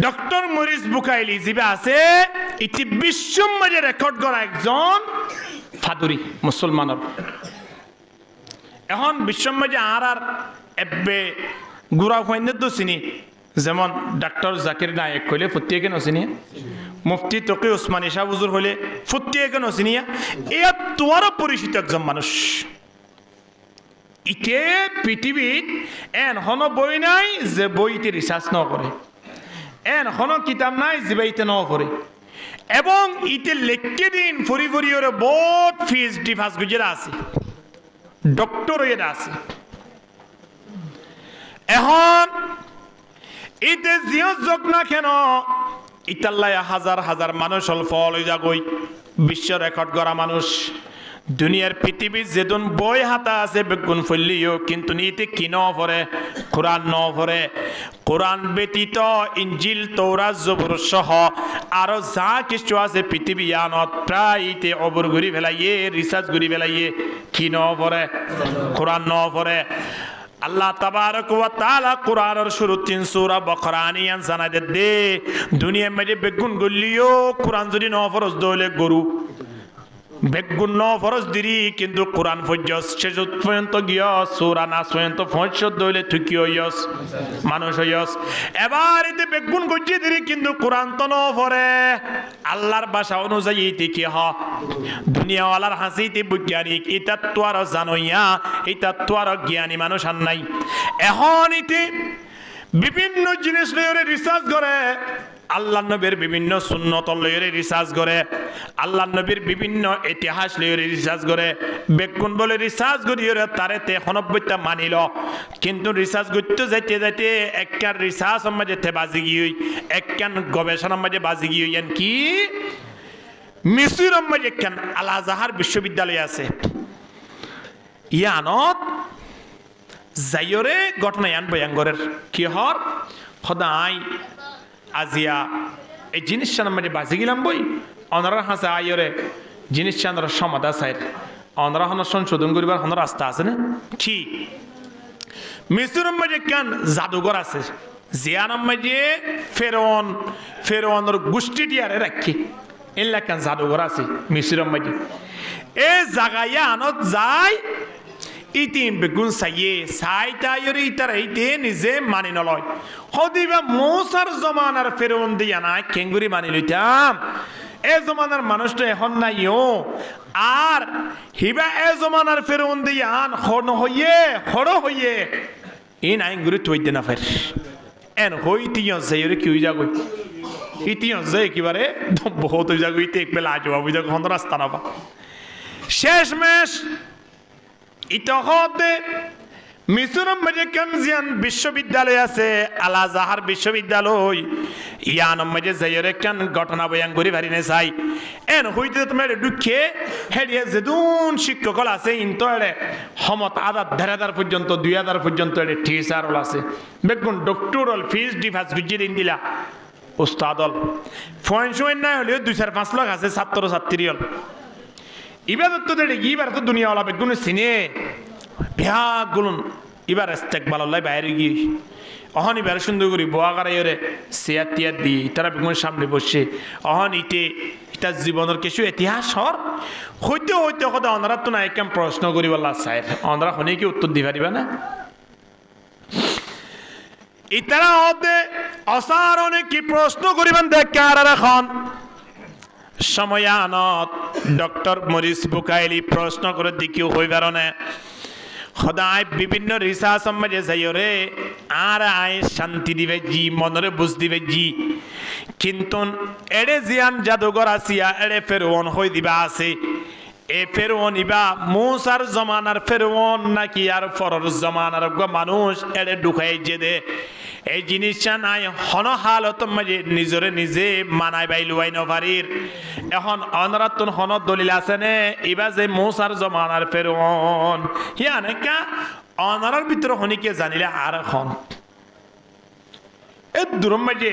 [SPEAKER 1] ডক্টর মরিস বুখাইলি জিবা আছে ইতি বিশ্বম মাঝে রেকর্ড করা একজন ফাদুরি মুসলমানের এখন বিশ্বম মাঝে আর এবে গুড়া হইনে তো চিনি যেমন ডাক্তার জাকির নায়েক কইলে প্রত্যেকে নচিনি মুফতি তকি ওসমানী শাহ হুজুর হইলে প্রত্যেকে নচিনিয়া এয়া তোমারও পরিচিত একজন মানুষ ইতে পৃথিবীত এন হন বই নাই যে বইতে রিসার্চ ন করে এন হন কিতাব নাই যে বইতে ন করে এবং ইতে লেখকে দিন ফরি ফরিওরে বহুত পিএইচডি ফাস গুজরা আছে ডক্টর হয়ে আছে এখন ইতে জিও যোগ না কেন ইতাল্লায় হাজার হাজার মানুষ অল্প হয়ে যাগই বিশ্ব রেকর্ড করা মানুষ দুনিয়ার পৃথিবী যেদিন বই হাতা আছে বেগুন ফলিও কিন্তু নিতে কি ন পড়ে কোরআন ন পড়ে কোরআন ব্যতীত ইঞ্জিল তৌরাত জবুর সহ আরো যা কিছু আছে পৃথিবী আনত প্রায় ইতে অবর ঘুরি ফেলাইয়ে রিসার্চ ঘুরি ফেলাইয়ে কি ন পড়ে কোরআন ন পড়ে আল্লাহ তাবারক ওয়া তাআলা কোরআনের শুরু 3 সূরা বাকারা আনিয়ান জানাই দে দুনিয়ার মধ্যে বেগুন গলিও কোরআন যদি ন ফরজ দলে গরু বেগুন ন ফরজ দিরি কিন্তু কোরআন ফজস শেষ পর্যন্ত গিয়া সূরা নাস পর্যন্ত ফজস দলে তুকি হইস মানুষ হইস এবার এতে বেগুন গজি দিরি কিন্তু কোরআন তো ন পড়ে আল্লাহর ভাষা অনুযায়ী এতে কি হ দুনিয়াওয়ালার হাসিতে বৈজ্ঞানিক এটা তো আর জানোইয়া এটা তো আর জ্ঞানী মানুষ আর নাই এখন এতে বিভিন্ন জিনিস লইরে রিসার্চ করে আল্লাহ নবীর বিভিন্ন সুন্নত লইরে রিসার্চ করে আল্লাহ নবীর বিভিন্ন ইতিহাস লইরে রিসার্চ করে বেগুন বলে রিসার্চ করিরে তারেতে 90টা মানিল কিন্তু রিসার্চ করতে যাইতে যাইতে একখান রিসার্চ মাঝে বাজি গিয়ে একখান গবেষণার মাঝে বাজি গিয়ে কি মিসরের মাঝে একখান আল আজহার বিশ্ববিদ্যালয় আছে ইয়ানত যাইরে ঘটনা ইয়ান বয়াঙ্গরের কি হর খদাই আজিয়া এই জিনিসটার মাঝে বাজি গেলাম বই অনরা হাসে আইরে জিনিসটার সমাধা সাইড অনরা হন সংশোধন করিবার হন রাস্তা আছে না কি মিসরের মাঝে কেন জাদুঘর আছে জিয়ানার মাঝে ফেরোনের গোষ্ঠী টিয়ারে রাখি এলা কেন জাদুঘর আছে মিসরের মাঝে এ জাগাইয়া আনত যায় ইতিন বেগুন সাইয়ে সাইটায়রে ইতার এইতে নিজে মানি নলয় হদিবা মৌসার জমানার ফেরন দিয়া না কেঙ্গুরি মানি লইতাম এ জমানার মানুষটা এখন নাইও আর হিবা এ জমানার ফেরন দিয়া আন খড় হইয়ে এই নাই গুরি তুই দে না ফের এন হই তিয় যাইরে কি হই যাগই ইতিয় যাই একেবারে বহুত হই যাগই ইতে একবেলা আজবা বুঝা কোন রাস্তা না বা শেষমেশ ইতহতে মিসরের মাঝে কেমজিয়ান বিশ্ববিদ্যালয় আছে আল আজহার বিশ্ববিদ্যালয় ইয়ানোর মাঝে যাইরে কেন ঘটনা বয়ান করি ভারি নে চাই এন হইতে তোমার দুঃখে হেডিয়ে যেদুন শিক্ষক আছে ইন্তরে সমত 1000 পর্যন্ত 2000 পর্যন্ত টিচার আছে বেগুন ডক্টরাল ফিস ডিফাস গুজি দিন দিলা উস্তাদল ফয়েন নাই হলেও 2-5 লাখ আছে ছাত্র ছাত্রী হল ইবাদত তো দেড়ে ইবার তো দুনিয়াওয়ালা বেগুন সিনে বিয়া গুলুন ইবার ইস্তেকবাল্লাহ বাইরে গিয়ে অহন ইবার সুন্দর করি বোয়াগারে চেয়ার টিয়ার দিয়ে তারা বেগুনের সামনে বসে অহন ইটার জীবনের কিছু ইতিহাস হর হইতে হইতে কথা অনারা তো না একদম প্রশ্ন করি বললা চাই অনারা হনে কি উত্তর দি পারিবা না ইতারা হতে অসার অনেক কি প্রশ্ন করিবেন দেখে আর এখন সময়ানত ডক্টর মরিস বুকাইলি প্রশ্ন করে দেখিও হইবার না সদায় বিভিন্ন রিসার্চ মাঝে যাইরে আর আয় শান্তি দিবে জি মনরে বুঝ দিবে জি কিন্তু এড়ে জিয়ান জাদুঘর আসিয়া এড়ে ফেরওয়ান হই দিবা আছে এ ফেরওয়ান ইবা মুসার জমানার ফেরওয়ান নাকি আর ফরর জমানার মানুষ এড়ে ঢুকাই যে দে এই জিনিসটা নাই হন হালত মাঝে নিজরে নিজে মানাই বাইলুয়াই নভারির এখন অনরাতন হন দলিল আছে নে ইবা যে মুসার জমানার ফেরওয়ান হিয়ানে কা অনরার ভিতরে হনিকে জানিলে আর এখন এ দূরম মাঝে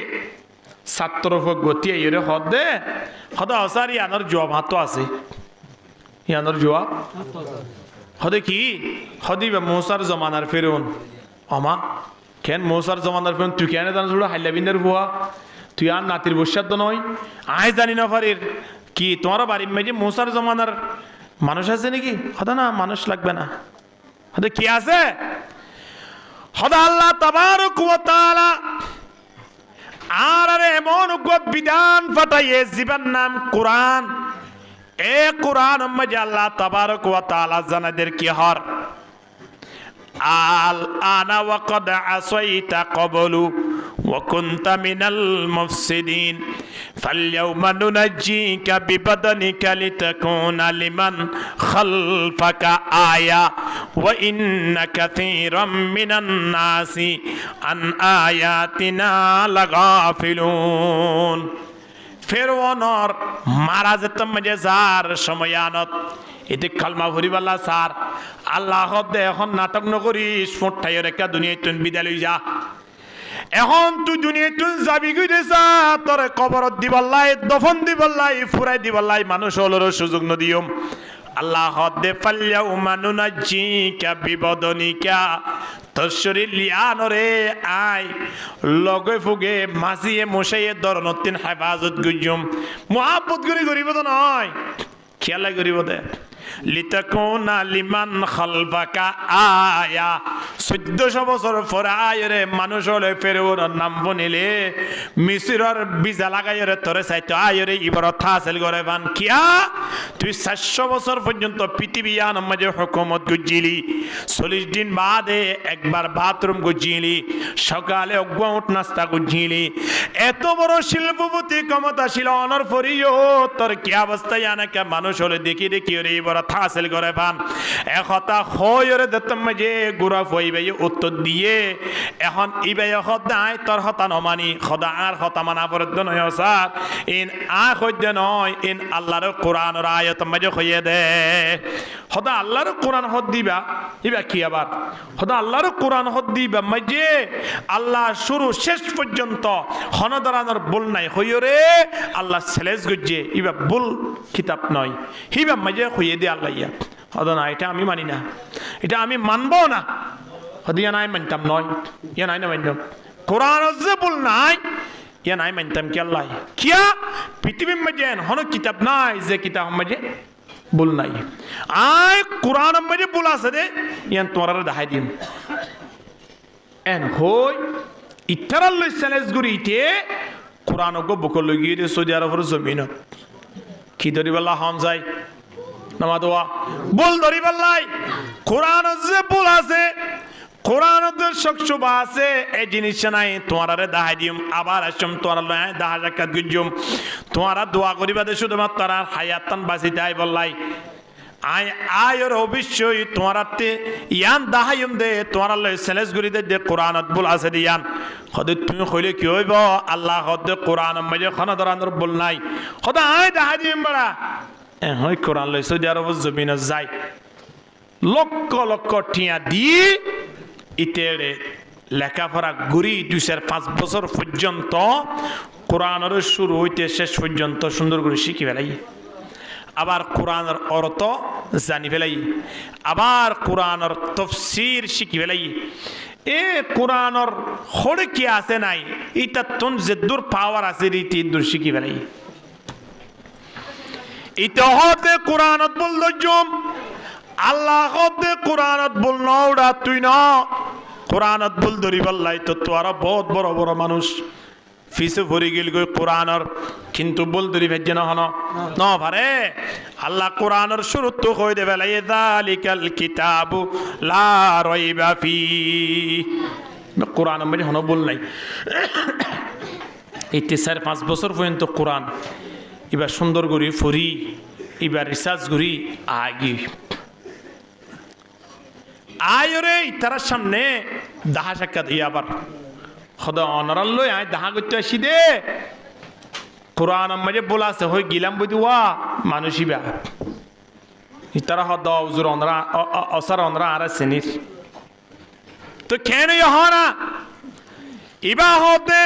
[SPEAKER 1] ছাত্র গতি এরে হদ দে হদা অসার ইয়ানোর জবাব হাতো আছে ইয়ানোর জবাব হদে কি হদিবা মুসার জমানার ফেরওয়ান আমা কেন মৌসার জমানার ফেরন তুই কেন জানো ছোট হাইলাবিন্দের বুয়া তুই আর নাতির বসার তো নয় আয় জানি না পারির কি তোমার বাড়ির মেয়ে মৌসার জমানার মানুষ আছে নাকি হদা না মানুষ লাগবে না হদা কি আছে হদা আল্লাহ তাবারক ওয়া তাআলা আর এমন বিধান ফাটাইয়ে জীবন নাম কোরআন এ কোরআন মাঝে আল্লাহ তাবারক ওয়া তাআলা জানাদের কি হর আল আনা ওয়াকাদ আসাইতা ক্বাবলু ওয়া কুনতা মিনাল মুফসিদিন ফালইয়াউমা নুনাজ্জিকা বিবাদানিকা লিতাকুনা লিমান খালফাকা আয়া ওয়া ইন্না কাসীরাম মিনান নাসি আন আয়াতিনা লাগাফিলুন ফেরওয়ানর মারা যেতাম মাঝে যার সময়ানত এতে কালমা ভরিবাল্লা স্যার আল্লাহ দে এখন নাটক নকরিস ফোটাই রেখা দুনিয়ায় তুই বিদায় লই যা এখন তুই দুনিয়ায় তুই যাবি গিয়ে যা তোরে কবরত দিবাল্লাই দফন দিবাল্লাই ফুরাই দিবাল্লাই মানুষ হলোর সুযোগ নদিয়ম আল্লাহ হদে ফাল্যাউমা নুনাজ্জিকা বিবদনিকা তোর শরীর লিয়ানরে আই লগে ফুগে মাসিয়ে মশাইয়ে দরনতিন হেফাজত গুজুম মুহাব্বত করি গরিব তো নয় খেয়াল করিব দে লিতাকুনা লিমান খালফাকা আয়া 1400 বছর পরে আয়রে মানুষ হলে ফেরৌর নাম বনিলে মিসরের বিজা লাগাইরে তোরে চাইতো আয়রে ইবারত হাসিল করে বান কিয়া তুই 700 বছর পর্যন্ত পৃথিবী আনমাজে হুকুমত গুজিলি 40 দিন বাদে একবার বাথরুম গুজিলি সকালে অগ্বাউট নাস্তা গুজিলি এত বড় শিল্পপতি ক্ষমতাশীল অনর ফরিও তোর কি অবস্থা জানাকে মানুষ হলে দেখি দেখি রে ইবারত হাসিল করে পান একতা হয়রে দতম যে গুরা ফইবে উত্তর দিয়ে এখন ইবে খদাই তোর হতা নমানি খদা আর হতা মানা পরদ নয় স্যার ইন আ খদ্য নয় ইন আল্লাহর কোরআনের আয়াত মাঝে হইয়ে দে খদা আল্লাহর কোরআন হদ দিবা ইবা কি আবার খদা আল্লাহর কোরআন হদ দিবা মাঝে আল্লাহ শুরু শেষ পর্যন্ত হনদরানোর বল নাই হইরে আল্লাহ সেলেস গজ্জে ইবা বল কিতাব নয় হিবা মাঝে হইয়ে দে আল্লাহ ইয়া হদা না এটা আমি মানি না এটা আমি মানবো না হদিয়া নাই মানতাম নয় ইয়া নাই না মানতাম কোরআন যে বল নাই ইয়া নাই মানতাম কি আল্লাহ কিয়া পৃথিবীর মাঝে হন কিতাব নাই যে কিতাব মাঝে বল নাই আই কোরআন মাঝে বল আছে দে ইয়ান তোরারে দেখাই দিম এন হই ইতারাল লই সেলেস গুরিতে কোরআন গো বকল গিয়ে দে সৌদি আরবের জমিনত কি দরিবাল্লাহ হন যায় নামা দোয়া বল দরিবাল্লাই কোরআন যে বল আছে কোরআনদের শোভা আছে এই জিনিস নাই তোমারে দাহাই দিম আবার আসম তোমার লয় দাহা জাকাত গুজুম তোমারা দোয়া করিবা দে শুধুমাত্র তার হায়াতান বাঁচিতে আই বললাই আই আয়র অবশ্যই তোমারাতে ইয়ান দাহাইম দে তোমার লয় সেলেস গুরি দে কোরআনত বল আছে দিয়ান হদে তুমি কইলে কি হইব আল্লাহ হদে কোরআন মাঝে খানা দরানোর বল নাই হদা আই দাহাই দিম বড়া হয় কোরআন লয় সৌদি আরব জমিনে যায় লক্ষ লক্ষ টিয়া দি ইতেরে লেখাপড়া গুরি 2-5 বছর পর্যন্ত কোরআনের শুরু হইতে শেষ পর্যন্ত সুন্দর করে শিখি ফেলাই আবার কোরআনের অর্থ জানি ফেলাই আবার কোরআনের তফসির শিখি ফেলাই এ কোরআনের হরে কি আছে নাই এটা তুন যে দূর পাওয়ার আছে রীতি দূর শিখি ফেলাই এটা হতে কোরআনত বল দজম আল্লাহ হতে কোরআনত বল নওড়া তুই না কোরআনত বল দরিবাল্লাই তো তোরা বহুত বড় বড় মানুষ ফিসে ভরি গেল গই কোরআনের কিন্তু বল দরি ভেজে না হন না পারে আল্লাহ কোরআনের শুরু তো কই দেবে লাই যালিকাল কিতাবু লা রাইবা ফি কোরআন মানে হন বল নাই এই 4-5 বছর পর্যন্ত কোরআন এবার সুন্দর করি ফরি এবার রিসার্চ করি আগি আয়রে তার সামনে দাহা সাক্ষাৎ ইয়ে আবার খদা অনারাল্লই আয় দাহা করতে আসি দে কোরআন মাঝে বলা আছে হয়ে গিলাম বই দুয়া মানুষই বা তারা হদ উজুর অনরা অসার অনরা আর শ্রেণীর তো কেন হনা ইবা হতে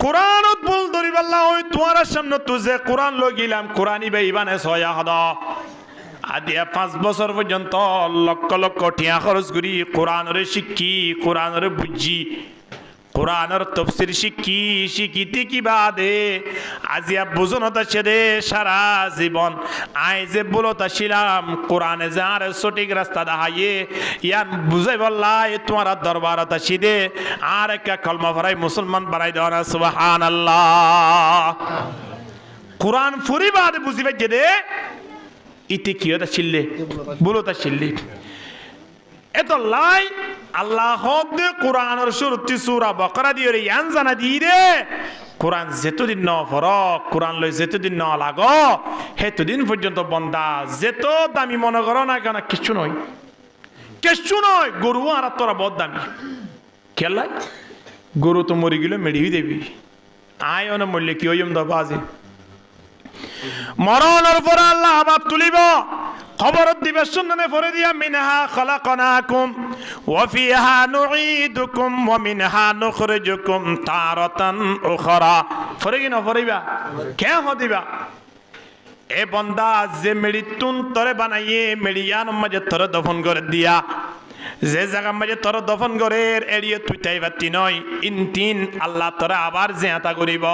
[SPEAKER 1] কোরআন বল দরিবাল্লাহ ওই তোমার সামনে তুজে কোরআন লই গিলাম কোরআনই বে ইবানে সয়া হদা আদিয়া 5 বছর পর্যন্ত লক্ষ লক্ষ টিয়া খরচ করি কোরআনের শিক্ষি কোরআনের বুঝি কোরআনের তফসির শিক্ষি শিখিতে কি বাদে আজিয়া বুঝনতা ছেড়ে সারা জীবন আই যে বলতা ছিলাম কোরআনে যার সঠিক রাস্তা দেখাইয়ে ইয়ান বুঝাই বললাই তোমার দরবারত আসিদে আর একটা কলমা ভরাই মুসলমান বাড়াই দেওয়া না সুবহানাল্লাহ কোরআন ফুরি বাদে বুঝিবে যে দে ইতি কিয়তা ছিললে বলতা ছিললি এত লাই আল্লাহ হদে কোরআনের শুরুতে সূরা বাকারা দিয়ে ইয়ান জানা দি রে কোরআন যেতদিন ন ফরক কোরআন লই যেতদিন ন লাগো হেতদিন পর্যন্ত বন্দা যেত দামি মনে করো না কেন কিছু নয় গরু আর তোরা বহুত দামি খেলাই গরু তো মরি গেলে মেড়িয়ে দেবি আয় অন মরলে কি হইম দা বাজে মরণের পর আল্লাহ আবাব তুলিব খবর দিবে শুননে পরে দিয়া মিনহা খালাকনাকুম ওয়া ফিহা নুঈদুকুম ওয়া মিনহা নুখরিজুকুম তারাতান উখরা পরে কি না পড়িবা কে হদিবা এ বন্দা যে মেড়িতুন তরে বানাইয়ে মেড়িয়ান মাঝে তরে দফন করে দিয়া যে জায়গা মাঝে তোর দফন করে এড়িয়ে তুই তাই বাতি নয় ইনতিন আল্লাহ তোরা আবার জিয়াতা করিব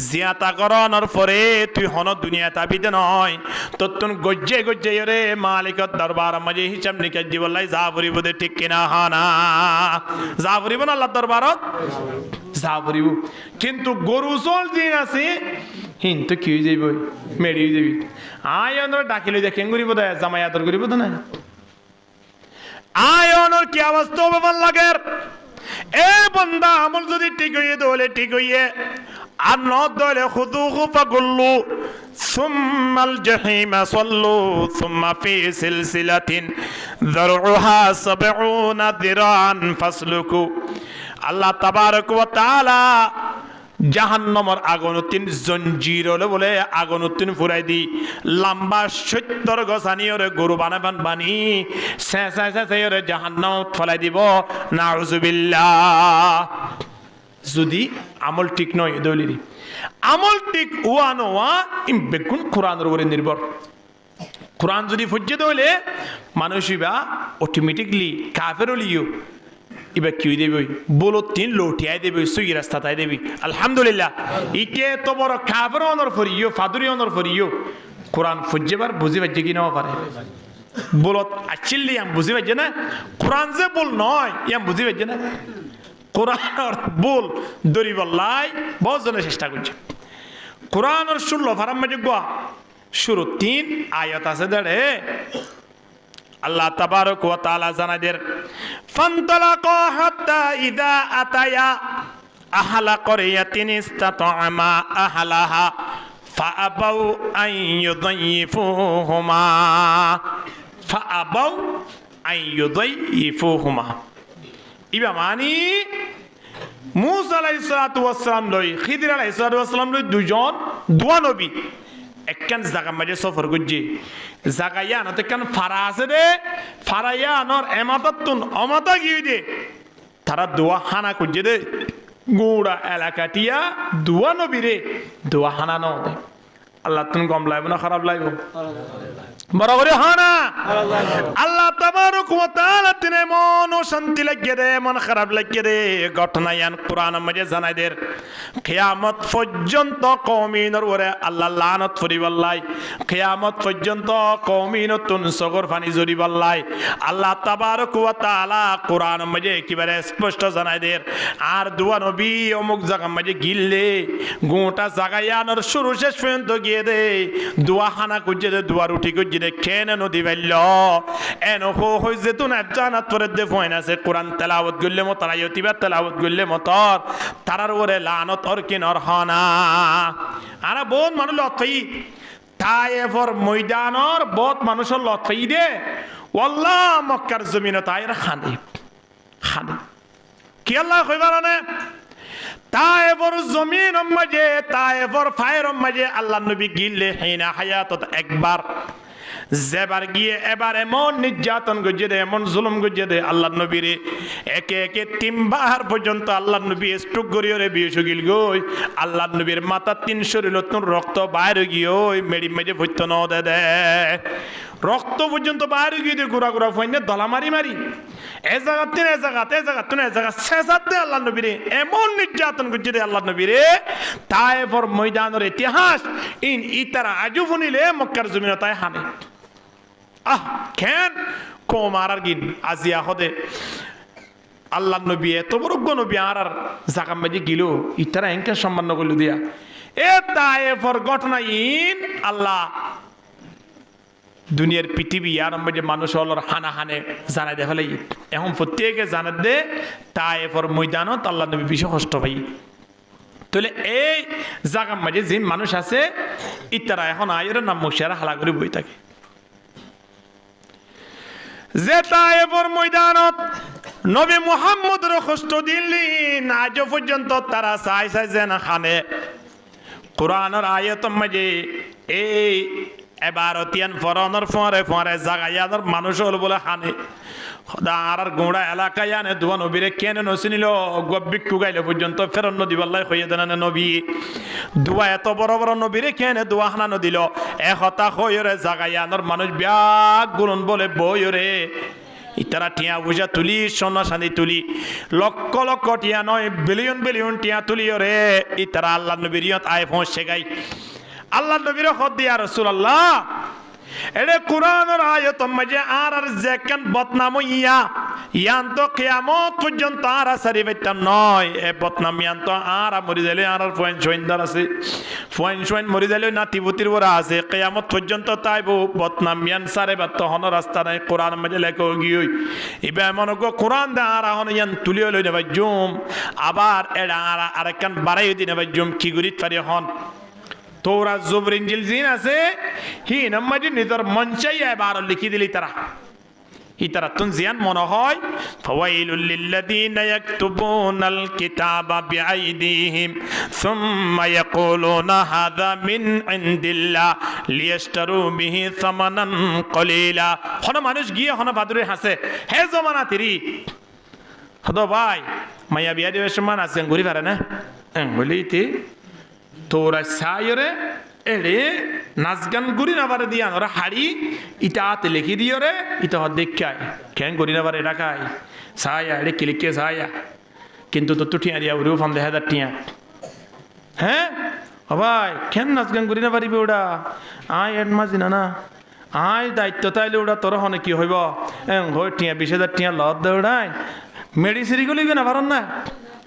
[SPEAKER 1] জিয়াতা করানোর পরে তুই হন দুনিয়া তাবিতে নয় তোর তুন গজ্জে গজ্জে রে মালিকত দরবার মাঝে হিসাব নিকাশ দিবলাই যা পড়িব দে ঠিক কিনা হানা যা পড়িব না আল্লাহ দরবারত যা পড়িব কিন্তু গরু চল দিন আছে হিন তো কি হয়ে যাইব মেরি হয়ে যাবি আয় ডাকিলে দেখে করিব দে জামাই আদর করিব তো না আয়নর কি অবস্থা হবে ভাল লাগে এ বন্দা আমল যদি ঠিক হইয়ে দলে ঠিক হইয়ে আর ন দলে খুদুহু ফাগুল্লু সুম্মাল জাহিমা সাল্লু সুম্মা ফি সিলসিলাতিন যারউহা 70 দিরান ফাসলুকু আল্লাহ তাবারক ওয়া তাআলা জাহান্নামের আগুন তিন জঞ্জির হলে বলে আগুন তিন ফুরাই দি লম্বা 70 গছানি ওরে গরু বানাবান বানি ওরে জাহান্নাম ফলাই দিব নাউজুবিল্লাহ যদি আমল ঠিক নয় দলিরি আমল ঠিক ওয়া নোয়া ইম বেগুন কোরআনের উপরে নির্ভর কোরআন যদি ফুজ্জে দলে মানুষইবা অটোমেটিকলি কাফের হলিও এবার কি দেবে বলো তিন লোটিয়াই দেবে সুই রাস্তা তাই দেবি আলহামদুলিল্লাহ ইকে তো বড় কাফের অনর ফরিও ফাদুরি অনর ফরিও কোরআন ফুজ্জেবার বুঝি বাজ্যে কি নাও পারে বলত আচিল্লি ইয়াম বুঝি বাজ্যে না কোরআন যে বল নয় ইয়াম বুঝি বাজ্যে না কোরআন বল দরিবল্লাই বহুত জনে চেষ্টা করছে কোরআনের 16 ফারাম মাঝে গোয়া শুরু 3 আয়াত আছে দেড়ে আল্লাহ তাবারক ওয়া তাআলা জানাদের ফান্তালাকা হাত্তা ইযা আতায়া আহলা ক্বরিয়াতিন ইসতাতা'মা আহলাহা ফাআবাউ আন ইউযায়্যিফুহুমা ইবা মানি মূসা আলাইহিস সালাতু ওয়াস সালাম লই খিদির আলাইহিস সালাতু ওয়াস সালাম লই দুজন দুয়া নবী একখান জায়গা মাঝে সফর করছি জায়গায় আনত একখান ফারা আছে রে ফারাইয়া আনর এমাতাতুন অমাতা গিয়ে দে তারা দোয়া হানা করছে দে গোড়া এলাকাটিয়া দোয়া নবী রে দোয়া হানা ন দে আল্লাহ তুমি কম লাগবে না খারাপ লাগবে বড় করে হানা আল্লাহ তাবারক ওয়া তাআলা তিনে মন শান্তি লাগিয়ে দে মন খারাপ লাগিয়ে দে ঘটনা ইয়ান কোরআন মাঝে জানাই দের কিয়ামত পর্যন্ত কওমিনর ওরে আল্লাহ লানত করিবাল্লাই কিয়ামত পর্যন্ত কওমিনতুন সগর ফানি জরিবাল্লাই আল্লাহ তাবারক ওয়া তাআলা কোরআন মাঝে একেবারে স্পষ্ট জানাই দের আর দুয়া নবী অমুক জায়গা মাঝে গিললে গোটা জায়গায় আনর শুরু শেষ পর্যন্ত গিয়ে দে দোয়া হানা করছে দে দোয়া রুটি করছে দে কেন নদী বাইল এন হই যে তুন জানাত পরে দে ফয়ন আছে কোরআন তেলাওয়াত করলে মতর আয়াতিবা তেলাওয়াত করলে মতর তারার ওরে লানত অর কিনর হনা আরা বহুত মানুষ লতই তায়েফর ময়দানর বহুত মানুষের লতই দে ওয়াল্লাহ মক্কার জমিনে তায়ের খানে খানে কি আল্লাহ কইবার না তায়েফর জমিন মাঝে তায়েফর ফায়ের মাঝে আল্লাহ নবী গিলে হিনা হায়াতত একবার যেবার গিয়ে এবার এমন নির্যাতন গজে দে এমন জুলুম গজে দে আল্লাহ নবীরে একে একে 3 বার পর্যন্ত আল্লাহ নবী স্ট্রোক করিয়ে রে বিয়ে গিল গই আল্লাহ নবীর মাথা 3 শরীর রক্ত বাইরে গিয়ে ওই মেডি মেজে ভৈত্য ন দে দে রক্ত পর্যন্ত বাইরে গিয়ে দে ঘুরা ঘুরা ফইনে দলা মারি মারি এ জায়গা শেষাতে আল্লাহ নবীরে এমন নির্যাতন করছে দে আল্লাহ নবীরে তায়েফর ময়দানের ইতিহাস ইতারা আজও শুনিলে মক্কার জমিনে তাই হানে কেন কোমার গিন আজিয়া হদে আল্লাহ নবী এত বড় নবী আর জাকাম মাঝে গিল ইতারা এনকে সম্মান করল দিয়া এ তায়েফর ঘটনা ইন আল্লাহ দুনিয়ার পৃথিবী আর মাঝে মানুষ হলর হানা হানে জানাই দে ফেলে এখন প্রত্যেকে জানাত দে তায়েফর ময়দানত আল্লাহ নবী বেশি কষ্ট পাই তাহলে এই জাকাম মাঝে যে মানুষ আছে ইতারা এখন আয়ের নাম মুশারা হালা করে বই থাকে যে তায়েফর ময়দানত নবী মুহাম্মদের কষ্ট দিলেন আজ পর্যন্ত তারা চাই যে না খানে কোরআনের আয়াত মাঝে এই এবার তিয়ান ফরানোর ফরে ফরে জাগাইয়ানোর মানুষ হল বলে খানে আর গোড়া এলাকায় আনে দোয়া নবীরে কেন নসিনিল গব্বিক কুগাইলে পর্যন্ত ফেরন নদী বল্লাই হইয়ে দেন নবী দোয়া এত বড় বড় নবীরে কেন দোয়া হানানো দিল হতা হইরে জাগাই আনর মানুষ ব্যাগ গুলন বলে বইরে ইতারা টিয়া বুঝা তুলি সোনা শান্তি তুলি লক্ষ লক্ষ টিয়া নয় বিলিয়ন বিলিয়ন টিয়া তুলি রে ইতারা আল্লাহ নবীর আয় পৌঁছে গাই আল্লাহ নবীর হদ দিয়া রাসূলুল্লাহ এডে কোরআনের আয়াত মাঝে আর যেকান বদনাম ইয়ান তো কিয়ামত পর্যন্ত আর সারি বাইতাম নয় এ বদনাম ইয়ান তো আর মরি যাইলে আর পয়েন্ট সইন্দার আছে পয়েন্ট মরি যাইলে নাতিবতির ওরা আছে কিয়ামত পর্যন্ত তাইবো বদনাম ইয়ান সারে বাত হন রাস্তা নাই কোরআন মাঝে লেখো গিয়ে ইবা মনে কো কোরআন দা আর হন ইয়ান তুলিও লই নেবা জুম আবার এডা আর আরেকান বাড়াই দি নেবা জুম কি গরিত পারি হন তোরা জবর ইনজিল জিন আছে হি নামাজি নিদর মঞ্চাই এবার লিখি দিলি তারা ইতারা তুন জিয়ান মনে হয় ফাওয়াইলুল লিল্লাযিনা ইয়াকতুবুনাল কিতাবা বিআইদিহিম সুম্মা ইয়াকুলুনা হাযা মিন ইনদিল্লাহ লিয়াশতারু বিহি সামানান কলিলা হন মানুষ গিয়ে হন বাদুরে হাসে হে জমানা তিরি হদ ভাই মাইয়া বিয়া দিবে সমান আছে ঘুরি পারে না বলিতে তোরা সায়রে এড়ে নাচ গান করি না পারে দিয়া ওরা হাড়ি ইটাতে লিখি দিও রে ইটা দেখায় কেন করি না পারে রাখায় সায়া এড়ে কিলিকে সায়া কিন্তু তো তুঠিয়া দিয়া ওরেও ফান দেখা টিয়া হ্যাঁ ভাই কেন নাচ গান করি না পারিবে ওটা আয় এড মাঝি না আয় দায়িত্ব তাইলে ওটা তোর হনে কি হইব হই টিয়া 20,000 টিয়া লত দে ওড়াই মেডিসিরি গুলি না পারন না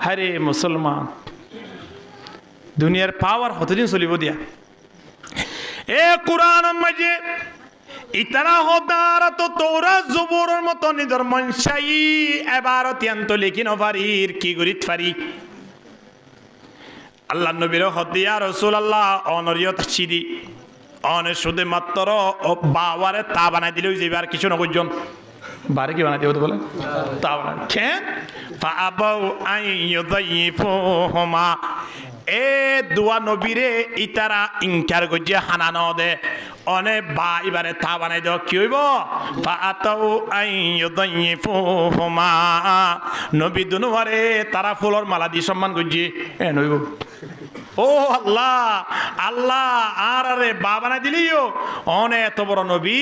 [SPEAKER 1] হারে মুসলমান দুনিয়ার পাওয়ার কতদিন চলিব দিয়া এ কোরআন মাঝে ইতারা হদার তো তোরা জবরের মতো নিদর মনসাই এবার অত্যন্ত লিখি নভারির কি গরিত পারি আল্লাহ নবীর হদিয়া রাসূলুল্লাহ অনরিয়ত চিদি অনে শুধু মাত্র বাওয়ারে তা বানাই দিলেও যাবে আর কিছু না বুঝজন বারে কি বানাই দিও বলে তা বানাই কেন ফাআবাউ আইয়ুযাইফুহুমা এ দুয়া নবীরে ইতারা ইনকার গজিয়া হানানো দে অনে বা এবারে তা বানাই দাও কি হইব ফাআতাউ আইয়ুযাইফুহুমা নবী দুনুয়ারে তারা ফুলর মালা দি সম্মান গজি এ নইব ও আল্লাহ আল্লাহ আর আরে বা বানাই দিলিও অনে এত বড় নবী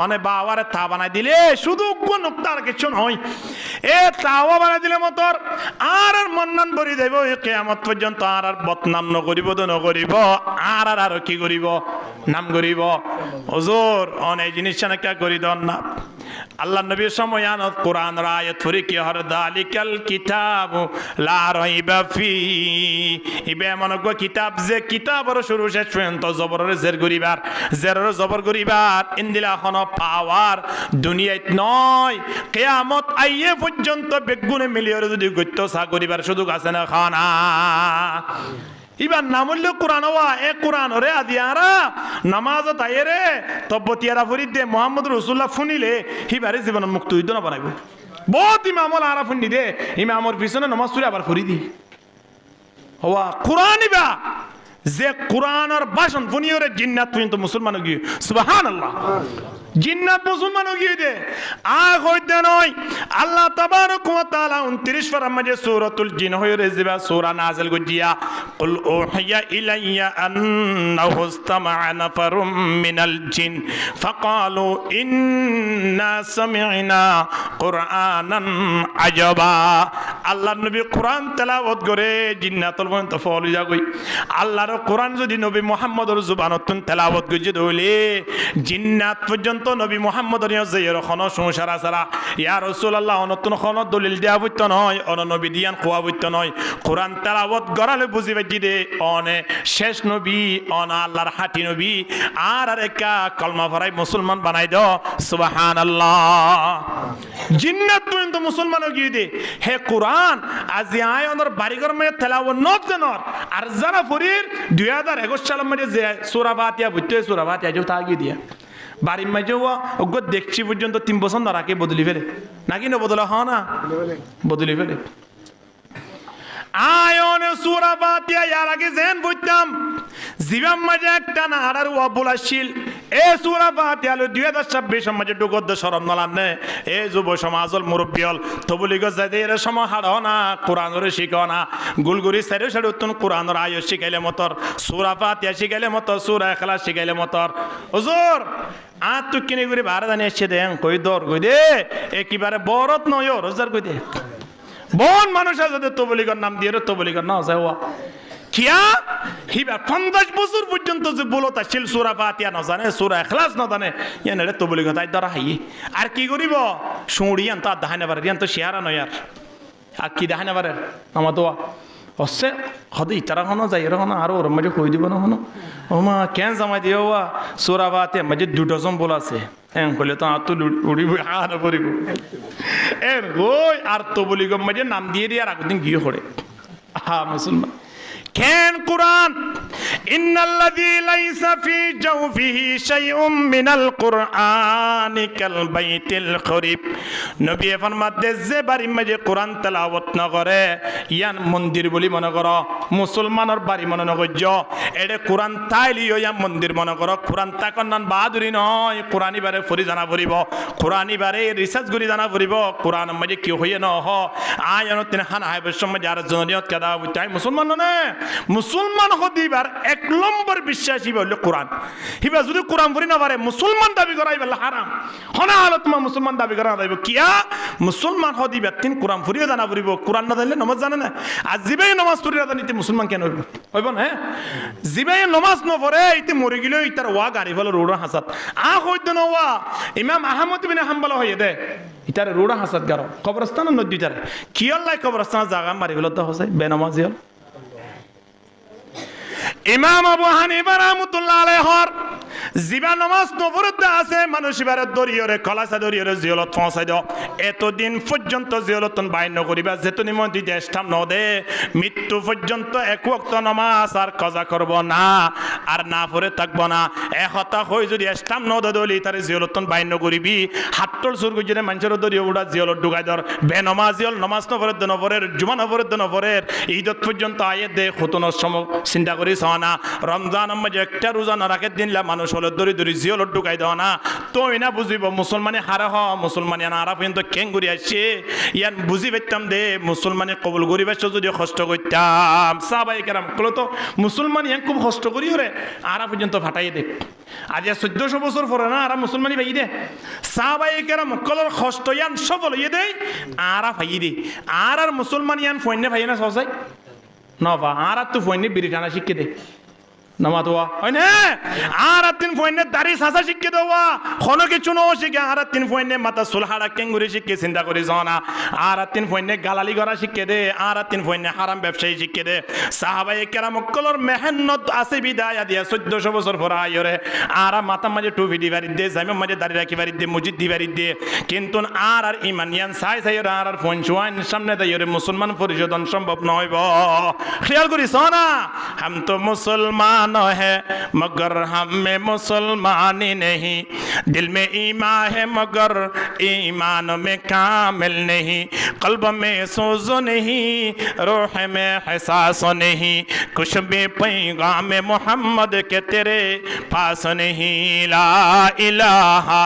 [SPEAKER 1] অনে বাবারে তা বানাই দিলে শুধু কোন তার কিছু নয় এ তাওয়া বানাই দিলে মতর আর মন্নান ভরি দেব কিয়ামত পর্যন্ত আর বদনাম নকরিব তো নকরিব আর কি করিব নাম করিব হুজুর অনেক জিনিস নাকা করি দন না আল্লাহ নবীর সময়ত কোরআন আয়াত পড়ি কি হর দালিকাল কিতাব লা রাইবা ফি ইবে মনগ কিতাব যে কিতাবর শুরু শেষ পর্যন্ত জবরের জের করিবার জেরের জবর করিবার ইনদিলা খন পাওয়ার দুনিয়াত নয় কিয়ামত আইয়ে পর্যন্ত বেগুনে মিলিয়র যদি গত্য সা করিবার সুযোগ আছে না খানা ইবার নামুল্য কোরআন এ কোরআন রে আদিয়ারা নামাজ তাইরে তব্বতিয়ারা ফরিদে মোহাম্মদ রাসূলুল্লাহ ফুনিলে হিবারে জীবন মুক্ত হইতো না বানাইব বহুত ইমামল আরা ফুনি দে ইমামর পিছনে নামাজ পড়ি আবার ফরি দি হওয়া কোরআন ইবা যে কোরআনের ভাষণ ফুনিয়রে জিন্নাত পর্যন্ত মুসলমান গিয়ে সুবহানাল্লাহ জিন্নাত মুসলমান গিয়ে দে আগ হইতে নয় আল্লাহ তাবারক ওয়া তাআলা 29 পারা মাঝে সূরাতুল জিন হয়ে রেজিবা সূরা নাযিল গজিয়া কুল উহিয়া ইলাইয়া আন্নাহু ইসতামা'a নাফারুম মিনাল জিন ফাকালু ইন্না সামি'না কুরআনান আজাবা আল্লাহ নবী কোরআন তেলাওয়াত করে জিন্নাতুল পর্যন্ত ফলি যাগই আল্লাহর কোরআন যদি নবী মুহাম্মদের জবানত তেলাওয়াত গজি দইলে জিন্নাত পর্যন্ত নবী মুহাম্মদের জয়ের খন সংসার আসারা ইয়া রাসূলুল্লাহ অনতন খন দলিল দেয়া বইত নয় অন নবী দিয়ান কোয়া বইত নয় কোরআন তেলাওয়াত গরালে বুঝি বাজি দে অনে শেষ নবী অন আল্লাহর হাটি নবী আর একা কলমা পড়াই মুসলমান বানাই দাও সুবহানাল্লাহ জিন্নাত পর্যন্ত মুসলমান গিয়ে দে হে কোরআন আজি আয়নের বাড়িঘর মে তেলাওয়াত নত নর আর যারা ফরির 2021 সালের মধ্যে যে সূরা ফাতিহা বইতে সূরা ফাতিহা যে তাগি দিয়া বাড়ির মাঝে অজ্ঞ দেখছি পর্যন্ত 3 বছর ধরাকে বদলি ফেলে নাকি না বদলা হয় না বদলি ফেলে আয়ন সূরা ফাতিহা ইয়ার আগে জেন বইতাম জিবাম মাঝে একটা না আড়ার ওয়া বলাছিল এ সূরা ফাতিহা 2026 মাঝে ডুগদ শরম নলানে এ যুব সমাজল মুরব্বিয়ল তবলিগ যাদের সময় হাড় না কোরআনের শিখাও না গুলগুরি সাইরে সাইরে উত্তন কোরআনের আয়াত শিখাইলে মতর সূরা ফাতিহা শিখাইলে মতর সূরা ইখলাস শিখাইলে মতর হুজুর আত তো কিনে করে বারে জানি এসে দেন কই দর কই দে একেবারে বরত নয় রোজার কই দে বন মানুষ আছে তবলিগর নাম দিয়ে তবলিগর না যায় ওয়া কিয়া হিবা 50 বছর পর্যন্ত যে বলো তা শিল সূরা ফাতিহা না জানে সূরা ইখলাস না জানে এনে তবলিগ তাই দ্বারা হাই আর কি করিব শুড়িয়ান তা দাহানে বারে ইয়ান তো শেয়ারা নয় আর কি দাহানে বারে আমা তো হচ্ছে হদে ইতারা হনো যাই হনো আর ওর মাঝে কই দিব না হনো ওমা কেন জামাই দিওয়া সূরা ফাতিহা মাঝে 2 ডজন বল আছে এন কইলে তো আর তো উড়িব আর পড়িব এর গই আর তবলিগ মাঝে নাম দিয়ে দিয়ে আর একদিন গিয়ে করে হা মুসলমান কেন কোরআন ইন্নাল্লাযী লাইসা ফি জাওফিহি শাইউম মিনাল কুরআনি কাল বাইতিল খরিব নবী ফরমাতে যে বাড়ি মাঝে কোরআন তেলাওয়াত না করে ইয়ান মন্দির বলি মনে করো মুসলমানের বাড়ি মনে নগজ্য এডে কোরআন তাইলি ইয়া মন্দির মনে করো কোরআন তাকন নান বাহাদুরি নয় কোরআনি বারে ফরি জানা পড়িব কোরআনি বারে রিসার্চ করি জানা পড়িব কোরআন মাঝে কি হইয়ে ন হ আয়ানত তিন হানা হাই বসম যার জনিয়ত কাদা তাই মুসলমান না মুসলমান হদিবার এক নম্বর বিশ্বাসী হলো কোরআন হিবা যদি কোরআন পড়ি না পারে মুসলমান দাবি করাই বলে হারাম হনা হালত মা মুসলমান দাবি করা যাইব কিয়া মুসলমান হদিবার তিন কোরআন পড়িও জানা পড়িব কোরআন না জানলে নামাজ জানে না আর জিবাই নামাজ পড়িয়া জানিতে মুসলমান কেন হইব হইব না জিবাই নামাজ ন পড়ে ইতে মরে গেলে ইতার ওয়া গাড়ি ফেলো রোড হাসাত আ হইত না ওয়া ইমাম আহমদ বিন হাম্বল হইয়ে দে ইতার রোড হাসাত গারো কবরস্থান নদী তারে কি আল্লাহ কবরস্থান জায়গা মারি ফেলো তো হসে বেনামাজিয়াল ইমাম আবু হানিফা রাহমাতুল্লাহ আলাইহির জিবা নামাজ নফরত আছে মানুষ ইবারে দরিয়রে কলাসা দরিয়রে জিয়ারত পৌঁছাই দাও এতদিন পর্যন্ত জিয়ারতন বাইন করিবা যেতনি মন দিতে ইসলাম ন দে মৃত্যু পর্যন্ত এক ওয়াক্ত নামাজ আর কাজা করব না আর না পড়ে থাকব না একতা হই যদি ইসলাম ন দে দলি তারে জিয়ারতন বাইন করিবি হাতল সুর গজরে মানুষের দরিয় উড়া জিয়ারত ঢুকাই দর বে নামাজিল নামাজ নফরত নফরের জুমা নফরত নফরের ঈদত পর্যন্ত আয়ে দে খুতনের সময় চিন্তা করি না রমজান মাঝে একটা রোজা না রাখে দিনলা মানুষ হলো দরি দরি জিয়ল ঢুকাই দাও না তো না বুঝিব মুসলমানে হারা হ মুসলমানে না হারা পর্যন্ত কেঙ্গুরি আসছে ইয়ান বুঝি পাইতাম দে মুসলমানে কবুল করিবার যদি কষ্ট করতাম সাহাবায়ে কেরাম কলো তো মুসলমান ইয়ান খুব কষ্ট করি ওরে আরা পর্যন্ত ফাটাই দে আজ 1400 বছর পরে না আরা মুসলমানি পাই দে সাহাবায়ে কেরাম কলর কষ্ট ইয়ান সফল হইয়ে দে আরা পাই দে আর মুসলমান ইয়ান ফইনে ভাই না সসাই নবা আর তো ফইনে বিরিটানা শিখে দে নামাতোয়া হয় না আর তিন ফইনে দাড়ি সাসা শিখে দেওয়া কোনো কিছু নো শিখে আর তিন ফইনে মাথা সুলহাড়া কেঙ্গুরি শিখে চিন্তা করি যাও না আর তিন ফইনে গালালি করা শিখে দে আর তিন ফইনে হারাম ব্যবসায়ী শিখে দে সাহাবায়ে কেরাম কলর মেহনত আছে বিদায় দিয়া 1400 বছর পর আইরে আর মাথা মাঝে টুপি দিবারি দে জামে মাঝে দাড়ি রাখি বাড়ি দে মসজিদ দিবারি দে কিন্তু আর ইমানিয়ান সাই সাই আর ফোন চুয়ান সামনে দাইরে মুসলমান পরিশোধন সম্ভব নয় খেয়াল করিস না হাম তো মুসলমান है मगर हम में मुसलमानी नहीं दिल में ईमान है मगर ईमान में कामिल नहीं कल्ब में सोजो नहीं रूह में एहसास नहीं कुछ भी पैगाम मोहम्मद के तेरे पास नहीं ला इलाहा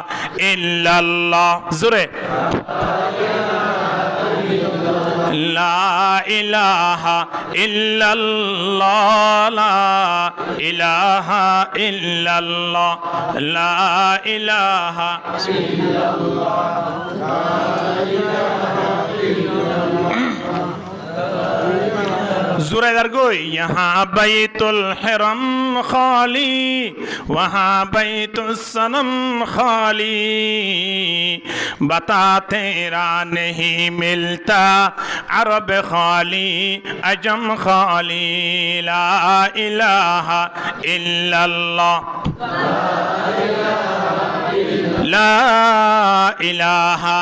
[SPEAKER 1] इल्लल्लाह जुरे ला इलाहा इल्लल्लाह ला इलाहा इल्लल्लाह ला इलाहा इल्लल्लाह ला इलाहा इल्लल्लाह जुरैदर गोई यहाँ बैतुल हरम खाली वहाँ बैतुल सनम खाली बता तेरा नहीं मिलता अरब खाली अजम खाली ला इलाहा इल्लल्लाह ला इलाहा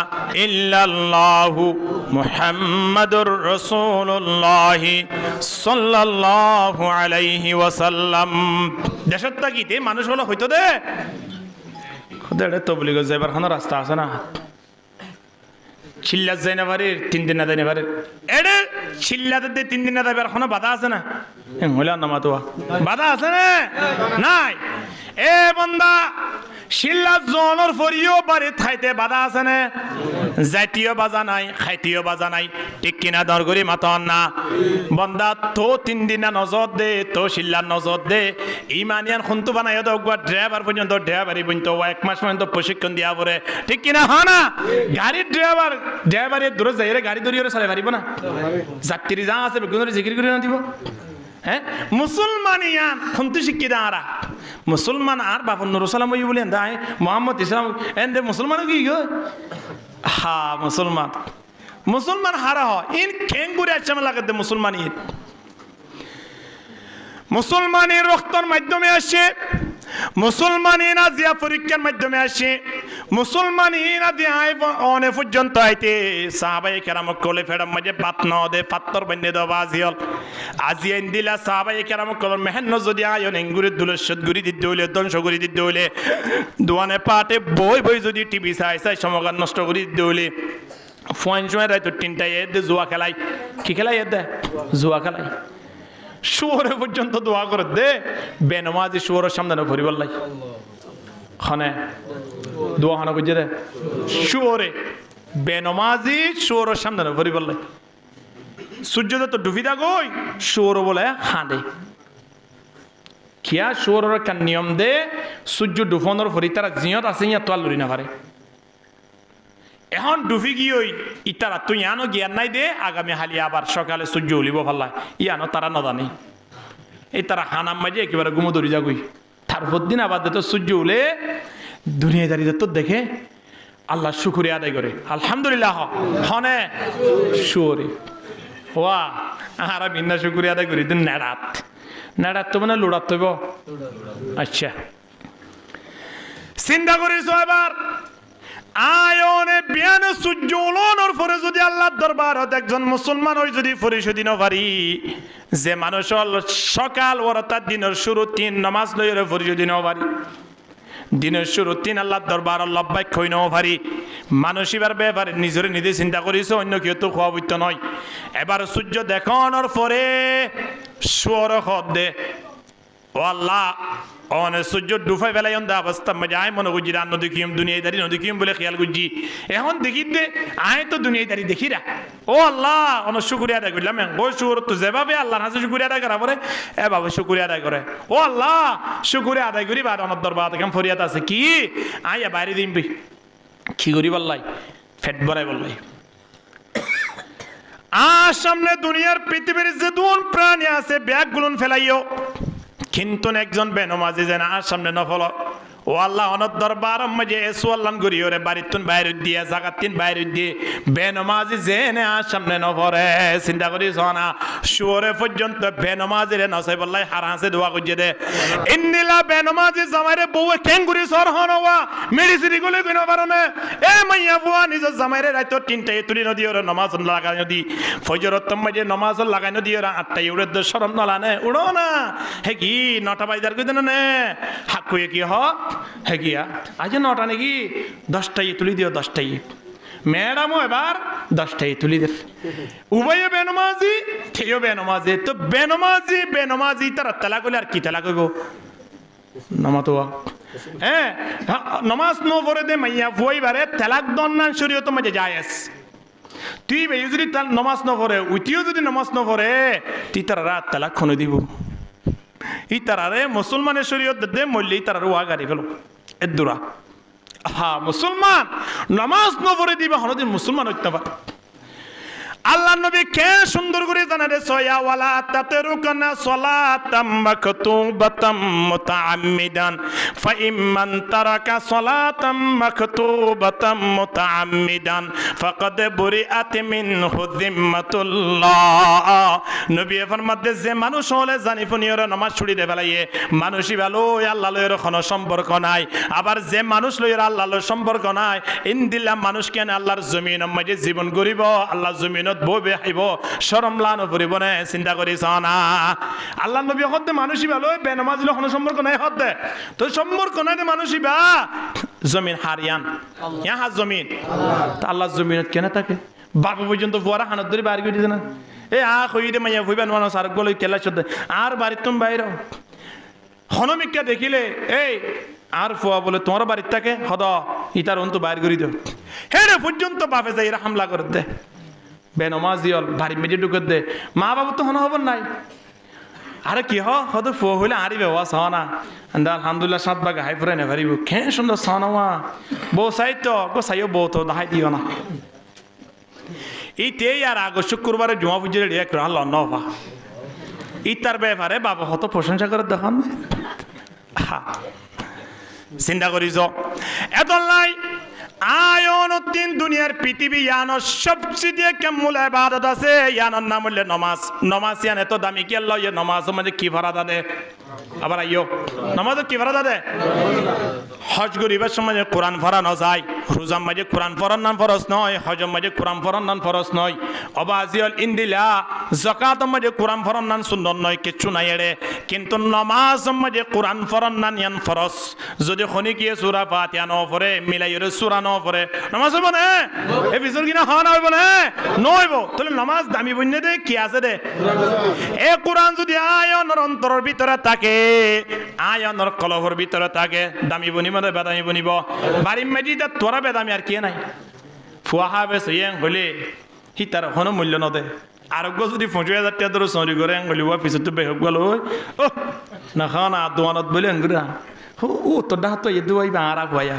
[SPEAKER 1] इल्लल्लाह मुहम्मदुर रसूलुल्लाह সাল্লাল্লাহু আলাইহি ওয়াসাল্লাম দেশত থাকিতে মানুষ হলো হইতো দে খোদারে তবলিগ যাইবার কোন রাস্তা আছে না চিল্লাত যাই না পারে 3 দিন না যাই না পারে এডে চিল্লাতে 3 দিন না যাইবার কোন বাধা আছে না হইলা নামাতোয়া বাধা আছে না নাই এ বন্দা শিল্লা জনের ফরিও বাড়ি খাইতে বাধা আছে না জাতীয় বাজা নাই খাইতেও বাজা নাই ঠিক কিনা দরগরি মাতন না বন্দা তো 3 দিনা নজর দে তো শিল্লা নজর দে ইমানিয়ান খুন্তু বানাই দাও ড্রাইভার পর্যন্ত ড্রাইভারি পর্যন্ত 1 মাস পর্যন্ত প্রশিক্ষণ দিয়া পরে ঠিক কিনা হয় না গাড়ির ড্রাইভারের দূরে যাই রে গাড়ি দরিয়ে চালাই পারিব না যাত্রী যা আছে বেগুনের জিকির করে না দিব হ্যাঁ মুসলমানিয়ান খুন্তু শিক্ষি দাঁড়া মুসলমান আর বাপন নুর সালাম ওই বলেন দাই মোহাম্মদ ইসলাম এন্ড মুসলমান কি গো হা মুসলমান হারা হয় ইন খেঙ্গুরে আচ্ছা লাগে দে মুসলমানের রক্তর মাধ্যমে আসে মুসলমানিনা জিয়া পরীক্ষার মাধ্যমে আসে মুসলমানিনা দিয়া অনে পর্যন্ত আইতে সাহাবায়ে কেরাম কোলে ফেড়াম মাঝে পাত ন দে পাত্তর বন্যে দ বাজিল আজিয়েন দিলা সাহাবায়ে কেরাম কোল মেহন্ন যদি আয়ন এঙ্গুরে দুলশত গুরি দিতে হইলে ধ্বংস করে দিতে হইলে দুয়ানে পাটে বই যদি টিভি চাই সমগান নষ্ট করে দিতে হইলে ফোন সময় রাইতো 3টায় এদ জুয়া খেলাই কি খেলাই এদ জুয়া খেলাই শুয়োরে পর্যন্ত দোয়া করে দে বেনমাজি শুয়োরের সামনে না ভরি বললাই খানে দোয়া খানা বুঝে দে শুয়োরে বেনমাজি শুয়োরের সামনে না ভরি বললাই সূর্য তো ডুবি দা গই শুয়োর বলে হাঁদে কিয়া শুয়োরের একটা নিয়ম দে সূর্য ডুফনের ভরি তারা জিয়ত আছে ইয়া তোয়াল লুরি না পারে এখন ডুবি গিয়ে ইতারা তুই আনো জ্ঞান নাই দে আগামী হালি আবার সকালে সূর্য উলিব ভাল্লায় ইয়ানো তারা নদানি এই তারা হানাম মাঝে একেবারে গুমো ধরি যাগুই তারপর দিন আবার তো সূর্য উলে দুনিয়াদারিদের তো দেখে আল্লাহ শুকরিয়া আদায় করে আলহামদুলিল্লাহ হনে শুয়োরে ওয়া আর বিন্না শুকরিয়া আদায় করি দিন নেড়াত তো মানে লোড়াত তৈব আচ্ছা চিন্তা করিস এবার আয়নে বিয়ানে সূর্য উলনের পরে যদি আল্লাহর দরবারত একজন মুসলমান হই যদি পরিশোধি না পারি যে মানুষ সকাল ওরতার দিনের শুরু 3 নামাজ লইরে পরিশোধি না পারি দিনের শুরু 3 আল্লাহর দরবার লব্বাইক কই না পারি মানুষ এবার ব্যাপারে নিজরে নিজে চিন্তা করিস অন্য কেউ তো খাওয়া বইতে নয় এবার সূর্য দেখানোর পরে শুয়োর খদ দে ও আল্লাহ অনে সূর্য ডুফাই বেলায় অন্ধ অবস্থা মজা আয় মনে করছি রান দেখিম দুনিয়াদারি নদেখিম বলে খেয়াল করছি এখন দেখি দে আয় তো দুনিয়াদারি দেখি রা ও আল্লাহ অন শুকুরিয়া আদায় করলাম ও শুকুর তো যেভাবে আল্লাহর হাতে শুকুরিয়া আদায় করা পরে এভাবে শুকুরিয়া আদায় করে ও আল্লাহ শুকুরিয়া আদায় করি বা আমার দরবার কেমন ফরিয়াদ আছে কি আয় বাইরে দিম কি করি বললাই ফেট ভরাই বললাই আর সামনে দুনিয়ার পৃথিবীর যে দুন প্রাণী আছে ব্যাগগুলো ফেলাইও কিন্তু একজন বেনমাজি যেন আর সামনে নফল ও আল্লাহ অনর দরবার মাঝে সোয়াল্লান করি ওরে বাড়িতুন বাইরে দিয়ে জাগাতিন বাইরে দিয়ে বেনমাজি জেনে আর সামনে নফরে চিন্তা করি সোনা শুয়োরে পর্যন্ত বেনমাজিরে নসাই বললাই হারাসে দোয়া করছে দে ইন্নিলা বেনমাজি জামাইরে বউয়ে কেঙ্গুরি সর হনওয়া মেডিসিন গুলো কইন পারনে এ মাইয়া বুয়া নিজ জামাইরে রাইতো 3টায় তুলি নদী ওরে নামাজ লাগাই নদী ফজরত মাঝে নামাজ লাগাই নদী ওরা 8টায় উড়ে শরম নলানে উড়ো না হে কি 9টা বাজার কই দেন নে হাকুয়ে কি হ হে গিয়া আজ 9টা নাকি 10টায় তুলি দিও 10টায় ম্যাডামও এবার 10টায় তুলি দে উভয়ে বেনমাজি থেও বেনমাজি তো বেনমাজি তারা তালা কইলে আর কি তালা কইব নামাতোয়া হ্যাঁ নামাজ ন পড়ে দে মাইয়া ফুয়াই বারে তালাক দন্নান শরীয়ত মাঝে জায়েজ তুই বে যদি তার নামাজ ন পড়ে উইতিও যদি নামাজ ন পড়ে তুই তারা রাত তালাক খনে দিব ই তারারে মুসলমানের শরীয়ত দে মল্লি তারার ওয়া গাড়ি ফেলো এদুরা হ্যাঁ মুসলমান নামাজ ন পড়ে দিবা হনদিন মুসলমান হইতে পারে আল্লাহ নবী কে সুন্দর করে জানারে সয়া ওয়ালা তাতরুকানা সালাতাম মাকতুবাতাম মুতাআম্মিদান ফা ইম্মান তারাকা সালাতাম মাকতুবাতাম মুতাআম্মিদান ফাকাদ বুরিআত মিনহু যিম্মাতুল্লাহ নবী ফরমাতে যে মানুষ হলে জানি ফুনিয়র নামাজ ছুড়ি দে ফেলাইয়ে মানুষই ভালো আল্লাহ লয়ের কোনো সম্পর্ক নাই আবার যে মানুষ লয়ের আল্লাহ লয়ের সম্পর্ক নাই ইনদিল্লাহ মানুষ কেন আল্লাহর জমিন মাঝে জীবন গরিব আল্লাহ জমিন ববে আইব শরম লানো পড়িব না চিন্তা করিস না আল্লাহ নবী হতে মানুষই ভালো বেনমাজি কোনো সম্পর্ক নাই হতে তো সম্পর্ক নাই মানুষই বা জমিন হারিয়ান ইহা জমিন আল্লাহ জমিনত কেন থাকে বাবু পর্যন্ত ফুয়ারা হানত ধরে বাইরে করে দিতে না এ আ কই দে মাইয়া ফুইবা নোয়ানো সার গলে কেলা চদ আর বাড়ি তুমি বাইরে হনমিকা দেখিলে এই আর ফুয়া বলে তোমার বাড়ির থাকে হদ ইতার অন্ত বাইর করে দিও হেরে পর্যন্ত বাপে যাই এরা হামলা করে দে বেনমাজ দিয়ল বাড়ির মেজে ঢুকে দে মা বাবু তো হন হবার নাই আরে কি হদ ফুয়া হইলে আরি বেওয়া ছ না আলহামদুলিল্লাহ সাত বাগে হাই ফুরাই নেভারিব খে সুন্দর ছ না বউ চাই তো গো চাইও বউ তো দেখাই দিও না ইতেই আর আগস্ট শুক্রবারে জমা পুজোর এক রাল নবা ইতার ব্যাপারে বাবা হত প্রশংসা করে দেখান চিন্তা করিস এতলাই আয়নউদ্দিন দুনিয়ার পৃথিবী ইয়ানোর সবচেয়ে কেমন ইবাদত আছে ইয়ানোর নাম হইলে নমাজ নমাজ ইয়ান এত দামি কি আল্লাহ ইয়ে নমাজ মানে কি ফারাদা দে আবার আইও নমাজ কি ফারাদা দে হজ গরিবের সময় কোরআন ফরানো যায় রোজার মাঝে কোরআন ফরান নাম ফরজ নয় হজর মাঝে কোরআন ফরান নাম ফরজ নয় অবাজিয়ল ইন্দিলা জাকাত মাঝে কোরআন ফরান নাম সুন্দর নয় কিচ্ছু নাই এড়ে কিন্তু নমাজ মাঝে কোরআন ফরান নাম ইয়ান ফরজ যদি খনি কি সূরা ফাতিহা ন পড়ে মিলাইরে সূরা ন পড়ে নামাজ হবে না এ বিজুর কিনা হন হইব না নইব তাহলে নামাজ দামি বন্যে দে কি আছে দে এ কোরআন যদি আয়নের অন্তরের ভিতরে থাকে আয়নের কলহর ভিতরে থাকে দামি বনিব না বেদামি বনিব বাড়ি মেজিটা তোরা বেদামি আর কি নাই ফুয়া হাবে সইয়াং হলে হি তার কোনো মূল্য নদে আরোগ্য যদি 50,000 টাকা ধরে চুরি করে আঙ্গুলি বা পিছত বেহক গেল ও না খাওয়া না দোয়ানত বলে আঙ্গুরা ও তোর ডাহাত তো ইয়ে দুয়াই বা আরা খুয়াইয়া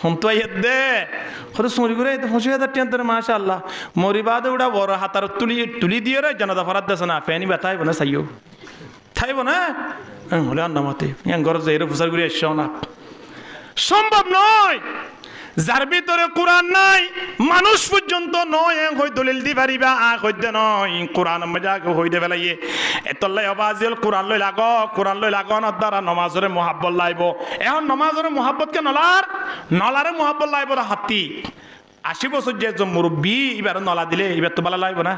[SPEAKER 1] হম তো ইয়ে দে হরে চুরি করে 50,000 টাকা ধরে মাশা আল্লাহ মরিবাদে ওটা বড় হাতার তুলি দিয়ে রে জনতা ফরাত দেশ না ফেনি ব্যথাইব না চাইও থাইব না হলে আন্না মতে ঘর যাই প্রচার করে এসছ না সম্ভব নয় যার ভিতরে কোরআন নাই মানুষ পর্যন্ত নয় হই দলিল দি পারিবা হইতে নয় কোরআন মজা হইতে পেলাইয়ে এতলাই অবাজিল কোরআন লই লাগ দ্বারা নমাজরে মোহাব্বত লাইব এখন নমাজরে মোহাব্বতকে নলারে মোহাব্বত লাইব হাতি 80 বছর যে একজন মুরব্বী এবার নলা দিলে এবার তো ভালো লাগবে না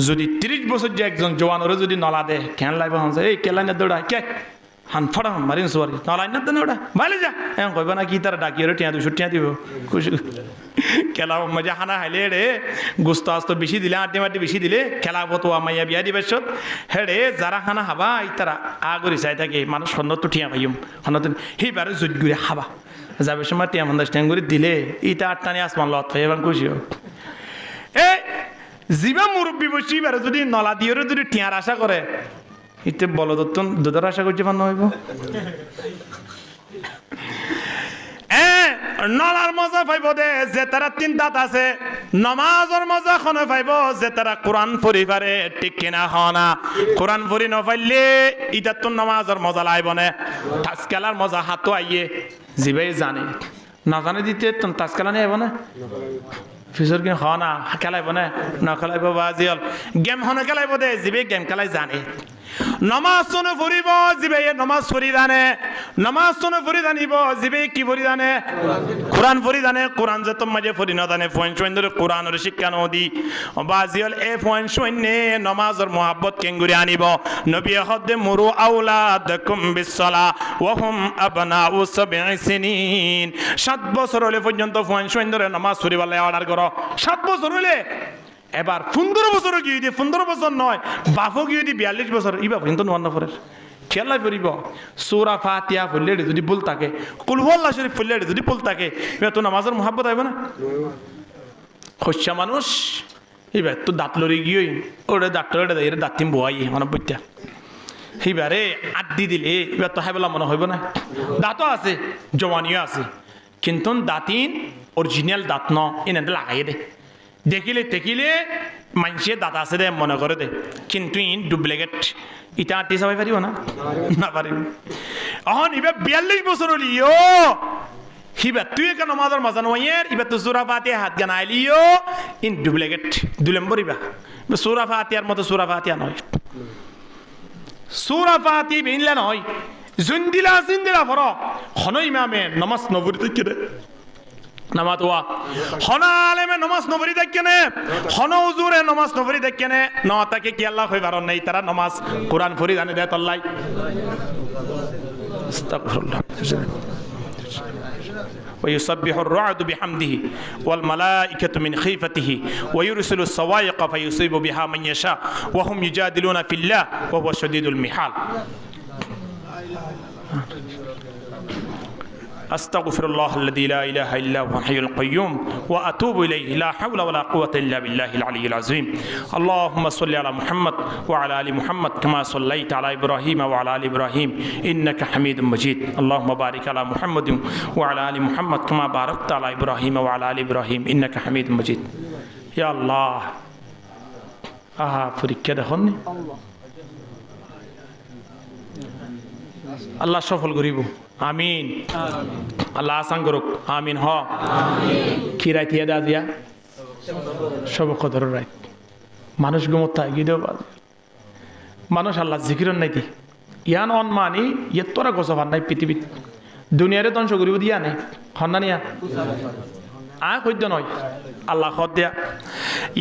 [SPEAKER 1] যদি 30 বছর যে একজন জওয়ানরে যদি নলা দে কেন লাগবে হামসা এই কেলাইনা দৌড়া কে হান ফড়া মারিন সোয়ারি নলাইনা দেন ওটা ভালো যা এখন কইবা না কি তার ডাকিয়ে টিয়া 200 টিয়া দিব খুশি খেলা মজা হানা হাইলে রে গোস্ত আস্ত বেশি দিলে আড্ডি মাড্ডি বেশি দিলে খেলা ফতো মাইয়া বিয়া দিবে সব হেড়ে যারা খানা হাবা তারা আগরি চাই থাকে মানুষ সন্ন্যত ঠিয়া পাইম সন্ন্যত সেইবারে জুত গুড়ে হাবা যাবে সময় টিয়া আন্ডারস্ট্যান্ড করে দিলে ইটা আটটানি আসমান লত পাই এবার খুশি হোক এ জিবা মুরব্বী বসি এবারে যদি নলা দিয়ে যদি টিয়ার আশা করে ইতে বলো দুধের আশা করছে পান হইব নলার মজা পাইব দে যে তারা 3 দাঁত আছে নমাজের মজা খনে পাইব যে তারা কোরআন পড়ি পারে ঠিক কিনা হনা কোরআন পড়ি নপাইলে ইটা তো নমাজের মজা লাইব না তাজকালার মজা হাতও আইয়ে জিবাই জানে না জানে দিতে তাজকালা নিয়ে আইব না ফিসর কি হনা খেলাইব না খেলাইব বাজিল গেম হনে খেলাইব দে জিবে গেম খেলাই জানে নমাজ শুনে ফুরিব জিবে নমাজ ফুরি জানে নমাজ শুনে ফুরি জানিব জিবে কি ফুরি জানে কোরআন ফুরি জানে কোরআন যে তোম মাঝে ফুরি না জানে ফোন ধরে কোরআনের শিক্ষা নদি বাজিল এ ফোন শূন্যে নমাজের মোহাব্বত কেঙ্গুরি আনিব নবী হদ্দে মুরু আউলাদাকুম বিসসালা ওয়া হুম আবনাউ 7 সিনিন 7 বছর হলে পর্যন্ত ফোন ধরে নামাজ ফুরি বলে অর্ডার করো 7 বছর হলে এবার 15 বছর গিয়ে দিয়ে 15 বছর নয় বাপও গিয়ে দিয়ে 42 বছর এই বাপ কিন্তু নোয়ান্ন ফরের খেলাই পড়িব সূরা ফাতিহা পড়লে যদি ভুল থাকে কুল হুয়াল্লাহ শরীফ পড়লে যদি ভুল থাকে এবার তো নামাজের মোহাব্বত আইব না খসা মানুষ এবার তো দাঁত লড়ি গিয়ে ওরে ডাক্তার এর দাঁতিম বোয়াই মানে বইটা এইবারে আড্ডি দিলে এবার তো হাইবেলা মনে হইব না দাঁতও আছে জওয়ানিও আছে কিন্তু দাঁতিন অরিজিনাল দাঁত ন এনে লাগাই দে দেখিলে মানুষের দাঁত আছে দে মনে করে দে কিন্তু ইন ডুপ্লিকেট ইটা আটটি সবাই পারিব না পারিব এখন এবার 42 বছর হলিও হিবা তুই কেন নমাজের মজা নয়ের এবার তো সূরা ফাতিহা হাত গান আইলিও ইন ডুপ্লিকেট 2 নম্বর ইবা সূরা ফাতিহার মতো সূরা ফাতিহা নয় সূরা ফাতিহা বিনলা নয় জিন্দিলা ফর খন ইমামে নমাজ নবরি থেকে দে নামাজ ওয়া খন আলেমে নমাজ নবরি দেখে নে খন হুজুরে নমাজ নবরি দেখে নে ন তাকে কি আল্লাহ কই বারণ নাই তারা নমাজ কোরআন পড়ি জানে দে তল্লাই আস্তাগফিরুল্লাহ ويسبح الرعد بحمده والملائكة من خيفته ويرسل الصواعق فيصيب بها من يشاء وهم يجادلون في الله وهو شديد المحال আস্তাগফিরুল্লাহ আল্লাযী লা ইলাহা ইল্লা হুয়াল হাইয়ুল কাইয়্যুম ওয়া আতুবু ইলাইহি লা হাওলা ওয়া লা কুওয়াতা ইল্লা বিল্লাহিল আলিয়্যিল আযীম আল্লাহুম্মা সাল্লি আলা মুহাম্মদ ওয়া আলা আলি মুহাম্মদ কামা সাল্লাইতা আলা ইব্রাহিম ওয়া আলা আলি ইব্রাহিম ইন্নাকা হামিদুম মাজিদ আল্লাহুম্মা বারিক আলা মুহাম্মাদিন ওয়া আলা আলি মুহাম্মদ কামা বারাকতা আলা ইব্রাহিম ওয়া আলা আলি ইব্রাহিম ইন্নাকা হামিদুম মাজিদ ইয়া আল্লাহ আহা পরীক্ষা দেখুন আল্লাহ সফল করিব আমিন আল্লাহ আসান করুক আমিন হ কি রাইত ইয়াদা দিয়া সব কদর রাইত মানুষ গুমতা গিদেও মানুষ আল্লাহ জিকিরন নাইতি ইয়ান অন মানি ইয়ে তোরা গছাবার নাই পৃথিবীত দুনিয়ারে ধ্বংস করিব দিয়া নাই হন্না নিয়া সত্য নয় আল্লাহ খদ দিয়া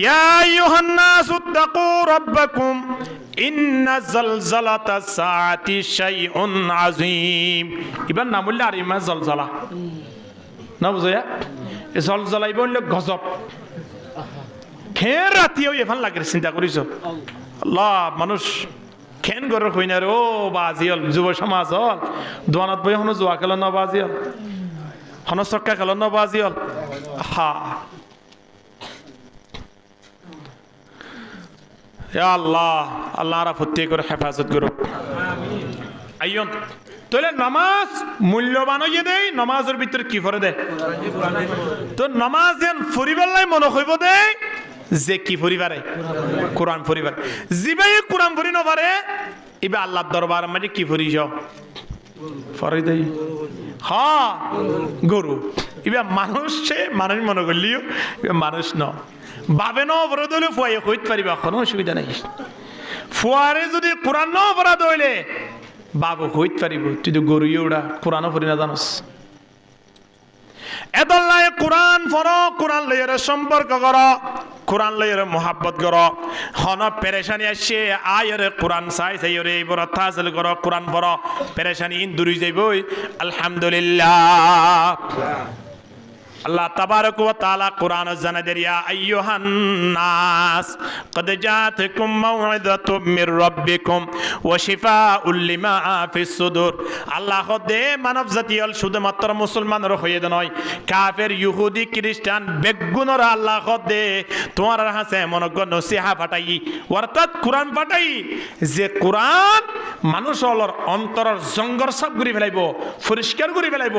[SPEAKER 1] ইয়া আইয়ুহান নাসু তাকু রাব্বাকুম ইন্না জালজালাতাস সাআতি শাইউন আযীম ইবান নামুল্লা আর ইমা জলজালা না বুঝয়া এ জলজালাই বললে গজব খের রাতিও এফান লাগে চিন্তা করিছো আল্লাহ মানুষ খেন গরর হই না রে ও বাজিল যুব সমাজ হল দোয়ানত বই হনো জোয়া খেল না বাজিল হনো চক্কা খেল না বাজিল হা আল্লাহ আল্লাহ রা প্রত্যেক করে হেফাজত করুক আইয়ন তাহলে নামাজ মূল্যবান হইয়ে দেয় নামাজের ভিতরে কি করে দেয় তো নামাজ যেন ফরিবাল্লাই মনে হইব দেয় যে কি পরিবারে কোরআন পরিবার জিবাই কোরআন পড়ি নপারে এবার আল্লাহর দরবার মাঝে কি পড়িস ফরি দেই হ্যাঁ গরু এবার মানুষ মানুষ মনে করলিও মানুষ ন বাবে ন অপরাধ হইলে ফুয়াইয়ে কইতে পারিবা কোনো অসুবিধা নাই ফুয়ারে যদি কোরআন ন অপরাধ হইলে বাবু কইতে পারিব তুই তো গরু ওড়া কোরআনও পড়ি না জানোস এদল্লাই কোরআন পড়ো কোরআন লইয়ের সম্পর্ক করো কোরআন লইয়ের মোহাব্বত করো হন পেরেশানি আসছে আয়ের কোরআন চাই চাইরে এইবার হাসিল করো কোরআন পড়ো পেরেশানি দূরে যাইবই আলহামদুলিল্লাহ আল্লাহ তাবারক ওয়া তাআলা কোরআন জানা দেয়া আইয়ুহান নাস কদ জাআতকুম মাউইযাতুম মির রাব্বিকুম ওয়া শিফাউল লিমা ফিস সুদুর আল্লাহ দে মানব জাতিয়ল শুধুমাত্র মুসলমানের হয়ে নয় কাফের ইহুদি খ্রিস্টান বেগুনর আল্লাহ দে তোমার হাসে মনজ্ঞ নসিহা পাঠাই অর্থাৎ কোরআন পাঠাই যে কোরআন মানুষের অন্তরের জঙ্গর সব ঘুরে ফেলাইব পরিষ্কার করে ফেলাইব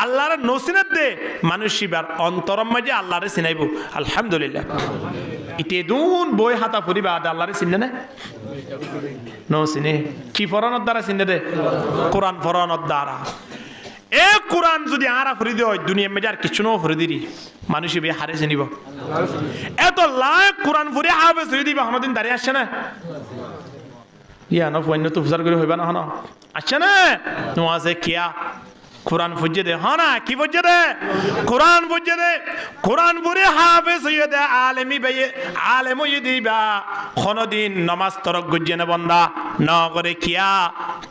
[SPEAKER 1] আল্লাহর নসিহত দে মানুষ বার অন্তরম মাঝে আল্লাহরে চিনাইব আলহামদুলিল্লাহ ইতে দুন বই হাতা ফুরিবা আল্লাহরে চিনে না নো চিনে কি ফরানোর দ্বারা চিনে দে কোরআন ফরানোর দ্বারা এ কোরআন যদি আরা ফুরি দেয় দুনিয়া মেজে আর কিছু নো ফুরি দিরি মানুষ বে হারে চিনিব এত লাখ কোরআন ফুরি হাফেজ হয়ে দিবা কোনদিন দাঁড়িয়ে আসছে না ইয়া না ফোন তো ফুজার করে হইবা না হন আসছে না নোয়াজে কিয়া কোরআন ফুজে দে হ্যাঁ না কি ফুজে দে কোরআন ফুজে দে কোরআন পড়ে হাফেজ হয়ে দে আলেমি ভাইয়ে আলেম হয়ে দিবা কোনদিন নামাজ তরক গুজে না বন্দা ন করে কিয়া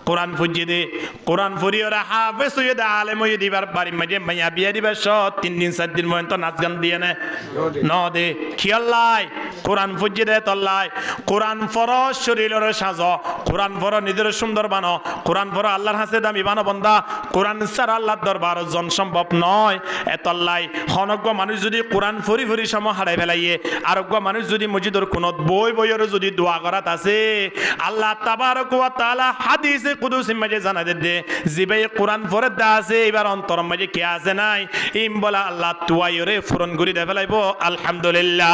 [SPEAKER 1] কোরআন ফুজে দে কোরআন পড়ি ওরা হাফেজ হয়ে দে আলেম হয়ে দিবার বাড়ি মাঝে মাইয়া বিয়া দিবা সব 3 দিন 4 দিন পর্যন্ত নাচ গান দিয়ে নে ন দে খিয়াল্লাই কোরআন ফুজে দে তল্লাই কোরআন পড়ো শরীরের সাজ কোরআন পড়ো নিজের সুন্দর বানো কোরআন পড়ো আল্লাহর হাতে দামি বানো বন্দা কোরআন আল্লাহর দরবার জন সম্ভব নয় এতল্লাই হনজ্ঞ মানুষ যদি কোরআন ফরি ফরি সময় হারাই ফেলাইয়ে আরোগ্য মানুষ যদি মসজিদের কোন বই বইয়ের যদি দোয়া করাত আছে আল্লাহ তাবারক ওয়া তাআলা হাদিসে কুদসি মাঝে জানা দে জিবে কোরআন ফরে দা আছে এবার অন্তর মাঝে কে আছে নাই ইম বলা আল্লাহ তুয়াইরে ফুরন করি দে ফেলাইব আলহামদুলিল্লাহ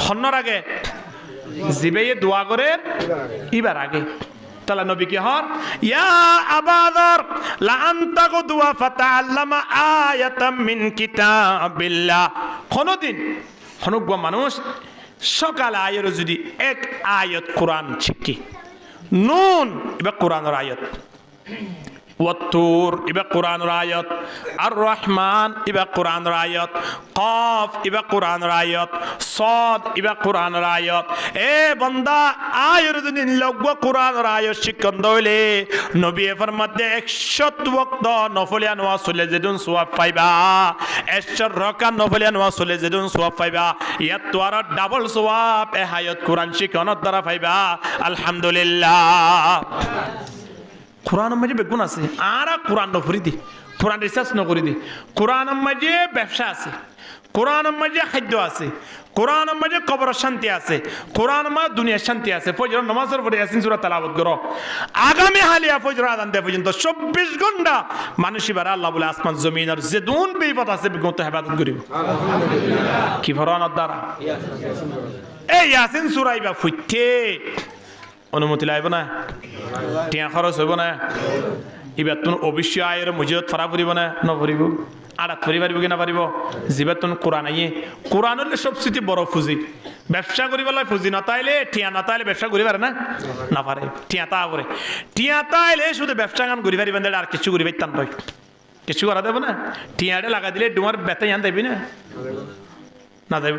[SPEAKER 1] হন্নর আগে জিবে দোয়া করে এবার আগে তালা নবী কি হন ইয়া আবাদর লা আনতা গুদওয়া ফাতাআল্লামা আয়াতাম মিন কিতাবিল্লাহ কোনদিন হনুগ্য মানুষ সকাল আয়ের যদি এক আয়াত কোরআন শিখি নুন এবার কোরআনের আয়াত ওয়াত্তুর ইবা কোরআনের আয়াত আর রহমান ইবা কোরআনের আয়াত কফ ইবা কোরআনের আয়াত সদ ইবা কোরআনের আয়াত এ বান্দা আয়ের দিন লগব কোরআনের আয়াত শিক্ষণ দইলে নবী ফরমাতে 100 ওয়াক্ত নফলিয়া নওয়াজ চলে যেদুন সওয়াব পাইবা 100 রাকাত নফলিয়া নওয়াজ চলে যেদুন সওয়াব পাইবা ইয়াত তো আর ডাবল সওয়াব এ আয়াত কোরআন শিক্ষণের দ্বারা পাইবা আলহামদুলিল্লাহ কোরআনের মাঝে বেগুন আছে আর কোরআন নফরি দি কোরআন রিসার্চ নকরি দি কোরআনের মাঝে ব্যবসা আছে কোরআনের মাঝে খাদ্য আছে কোরআনের মাঝে কবরের শান্তি আছে কোরআনের মাঝে দুনিয়ার শান্তি আছে ফজর নামাজের পরে ইয়াসিন সূরা তেলাওয়াত করো আগামী হালিয়া ফজর আযান দেয়া পর্যন্ত 24 ঘন্টা মানুষ এবার আল্লাহ বলে আসমান জমিনের যে দুন বিপদ আছে বিগত ইবাদত করিব আলহামদুলিল্লাহ কি ফরমানের দ্বারা এই ইয়াসিন সূরা ইবা ফুইতে অনুমতি লাইব না টিয়া খরচ হইব না এবার তুমি অবশ্যই আয়ের মজিদত ফরা ফুরিব না নফরিব আড়াত ফুরি পারিব কি না পারিব যিবার তুমি কোরআন আইয়ে কোরআন হলে সবচেয়ে বড় ফুজি ব্যবসা করি বলে ফুজি নতাইলে টিয়া নতাইলে ব্যবসা করি পারে না না পারে টিয়া তা করে টিয়া তাইলে শুধু ব্যবসা গান করি পারিবেন আর কিছু করি পাইতাম নয় কিছু করা দেবো না টিয়াটা লাগা দিলে ডুমার বেতা আন দেবি না না দেব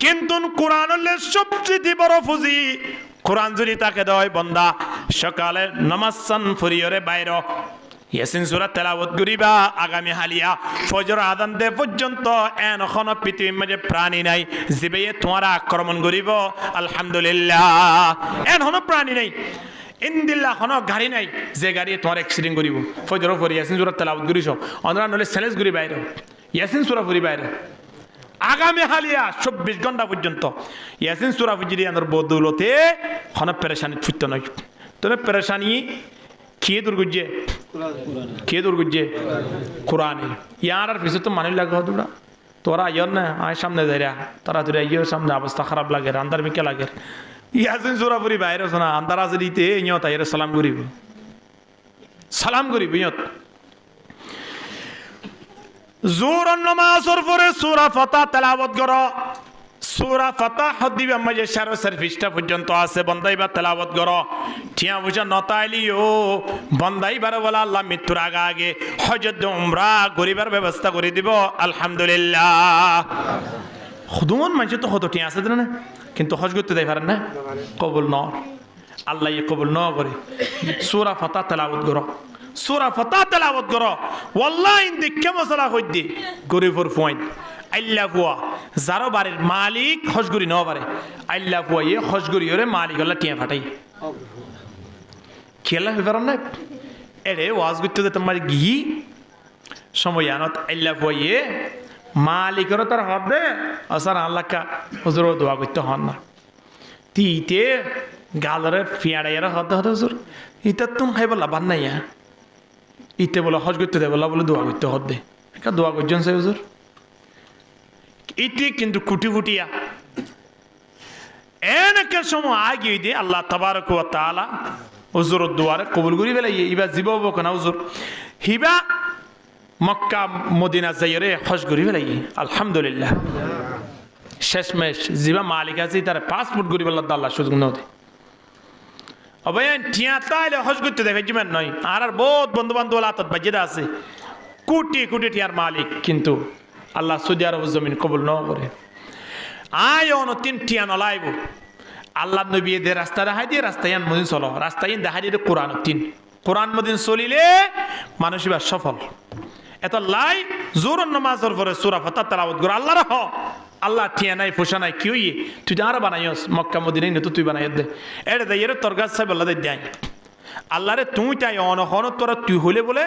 [SPEAKER 1] কিন্তু কোরআন হলে সবচেয়ে বড় ফুজি কোরআন যদি তাকে দেয় বন্দা সকালে নামাজ সান ফুরিয়রে বাইর ইয়াসিন সূরা তেলাওয়াত করিবা আগামী হালিয়া ফজর আযান দে পর্যন্ত এখন পৃথিবীর মাঝে প্রাণী নাই জিবে তোমারা আক্রমণ করিব আলহামদুলিল্লাহ এখন প্রাণী নাই ইনদিল্লাহ কোনো গাড়ি নাই যে গাড়ি তোমার অ্যাক্সিডেন্ট করিব ফজর পরে ইয়াসিন সূরা তেলাওয়াত করিস অন্যরা নলে সেলেস করি বাইর ইয়াসিন সূরা পড়ি বাইর আগামী হালিয়া 24 ঘন্টা পর্যন্ত ইয়াসিন সূরা পড়ি আনর বদৌলতে কোনো পেরেশানি ফুটতে নয় তোর পেরেশানি কে দূর গুজে কোরআনে ইয়ার আর পিছু তো মানুষ লাগে তোরা তোরা আইয়র না আয় সামনে যাইরা তারা তোরা আইয়র সামনে অবস্থা খারাপ লাগে আন্দার মিকে লাগে ইয়াসিন সূরা পড়ি বাইরে শোনা আন্দার আছে দিতে ইয়ত আইরে সালাম করিব ইয়ত জোর নামাজের পরে সূরা ফাতিহা তেলাওয়াত করো সূরা ফাতিহা দিবে মাঝে 4 পৃষ্ঠা পর্যন্ত আছে বন্দাইবা তেলাওয়াত করো টিয়া বুঝা নতাইলিও বন্দাইবার বলা আল্লাহ মৃত্যুর আগে হজত উমরা গরিবার ব্যবস্থা করে দিব আলহামদুলিল্লাহ খুদুন মাঝে তো কত টিয়া আছে না কিন্তু হজ করতে দেয় পারেন না কবুল ন আল্লাহ কবুল ন করে সূরা ফাতিহা তেলাওয়াত করো সূরা ফাতিহা তেলাওয়াত করো ওয়াল্লাহি ইনদিকে মশলা হইদি গরিবর পয়েন্ট আল্লাহ হুয়া যারো বাড়ির মালিক হজগুরি ন পারে আল্লাহ হুয়া ইয়ে হজগুরি ওরে মালিক আল্লাহ টিয়া ফাটাই খেলা হয়ে পারেন না এরে ওয়াজ করতে যে তোমার গি সময় আনত আল্লাহ হুয়া ইয়ে মালিকেরও তার হাত দে আসার আল্লাহ কা হুজুর দোয়া করতে হন না তিতে গালরে ফিয়াড়াইয়ারা হাত হাত হুজুর ইটা তুমি খাই বলা বান নাই ইতে বলে হজ করতে দে বলা বলে দোয়া করতে হত দে একটা দোয়া করছেন সে হুজুর ইতি কিন্তু কুটি কুটিয়া এনেকের সময় আগে দিয়ে আল্লাহ তাবারক ওয়া তাআলা হুজুরের দোয়ারে কবুল করি ফেলাই ইবা জীব বক না হুজুর হিবা মক্কা মদিনা যাইরে হজ করি ফেলাই আলহামদুলিল্লাহ শেষমেশ জিবা মালিক আছে তার পাসপোর্ট করি বললা আল্লাহ সুযোগ নাও দে অবয়ান টিয়া তাইলে হজ করতে দেখে জিমান নয় আর বহুত বন্ধু বান্ধব আতত বাজিদা আছে কোটি কোটি টিয়ার মালিক কিন্তু আল্লাহ সৌদি আরব জমিন কবুল ন করে আয় অন 3 টিয়া নলাইব আল্লাহ নবী দে রাস্তা দেখাই দিয়ে রাস্তায় মদিন চলো রাস্তায় দেখাই দিয়ে কোরআন মদিন চলিলে মানুষ এবার সফল এত লাই জোর নামাজের পরে সূরা ফাতিহা তেলাওয়াত কর আল্লাহ রাহ আল্লাহ টিয়া নাই পোষা নাই কি হইয়ে তুই আর বানাইস মক্কা মদিনায় না তুই বানাই দে এটা দেয় তোর গাছ সাহেব আল্লাহ দেয় আল্লাহরে তুই তাই অনহন তোরা তুই হলে বলে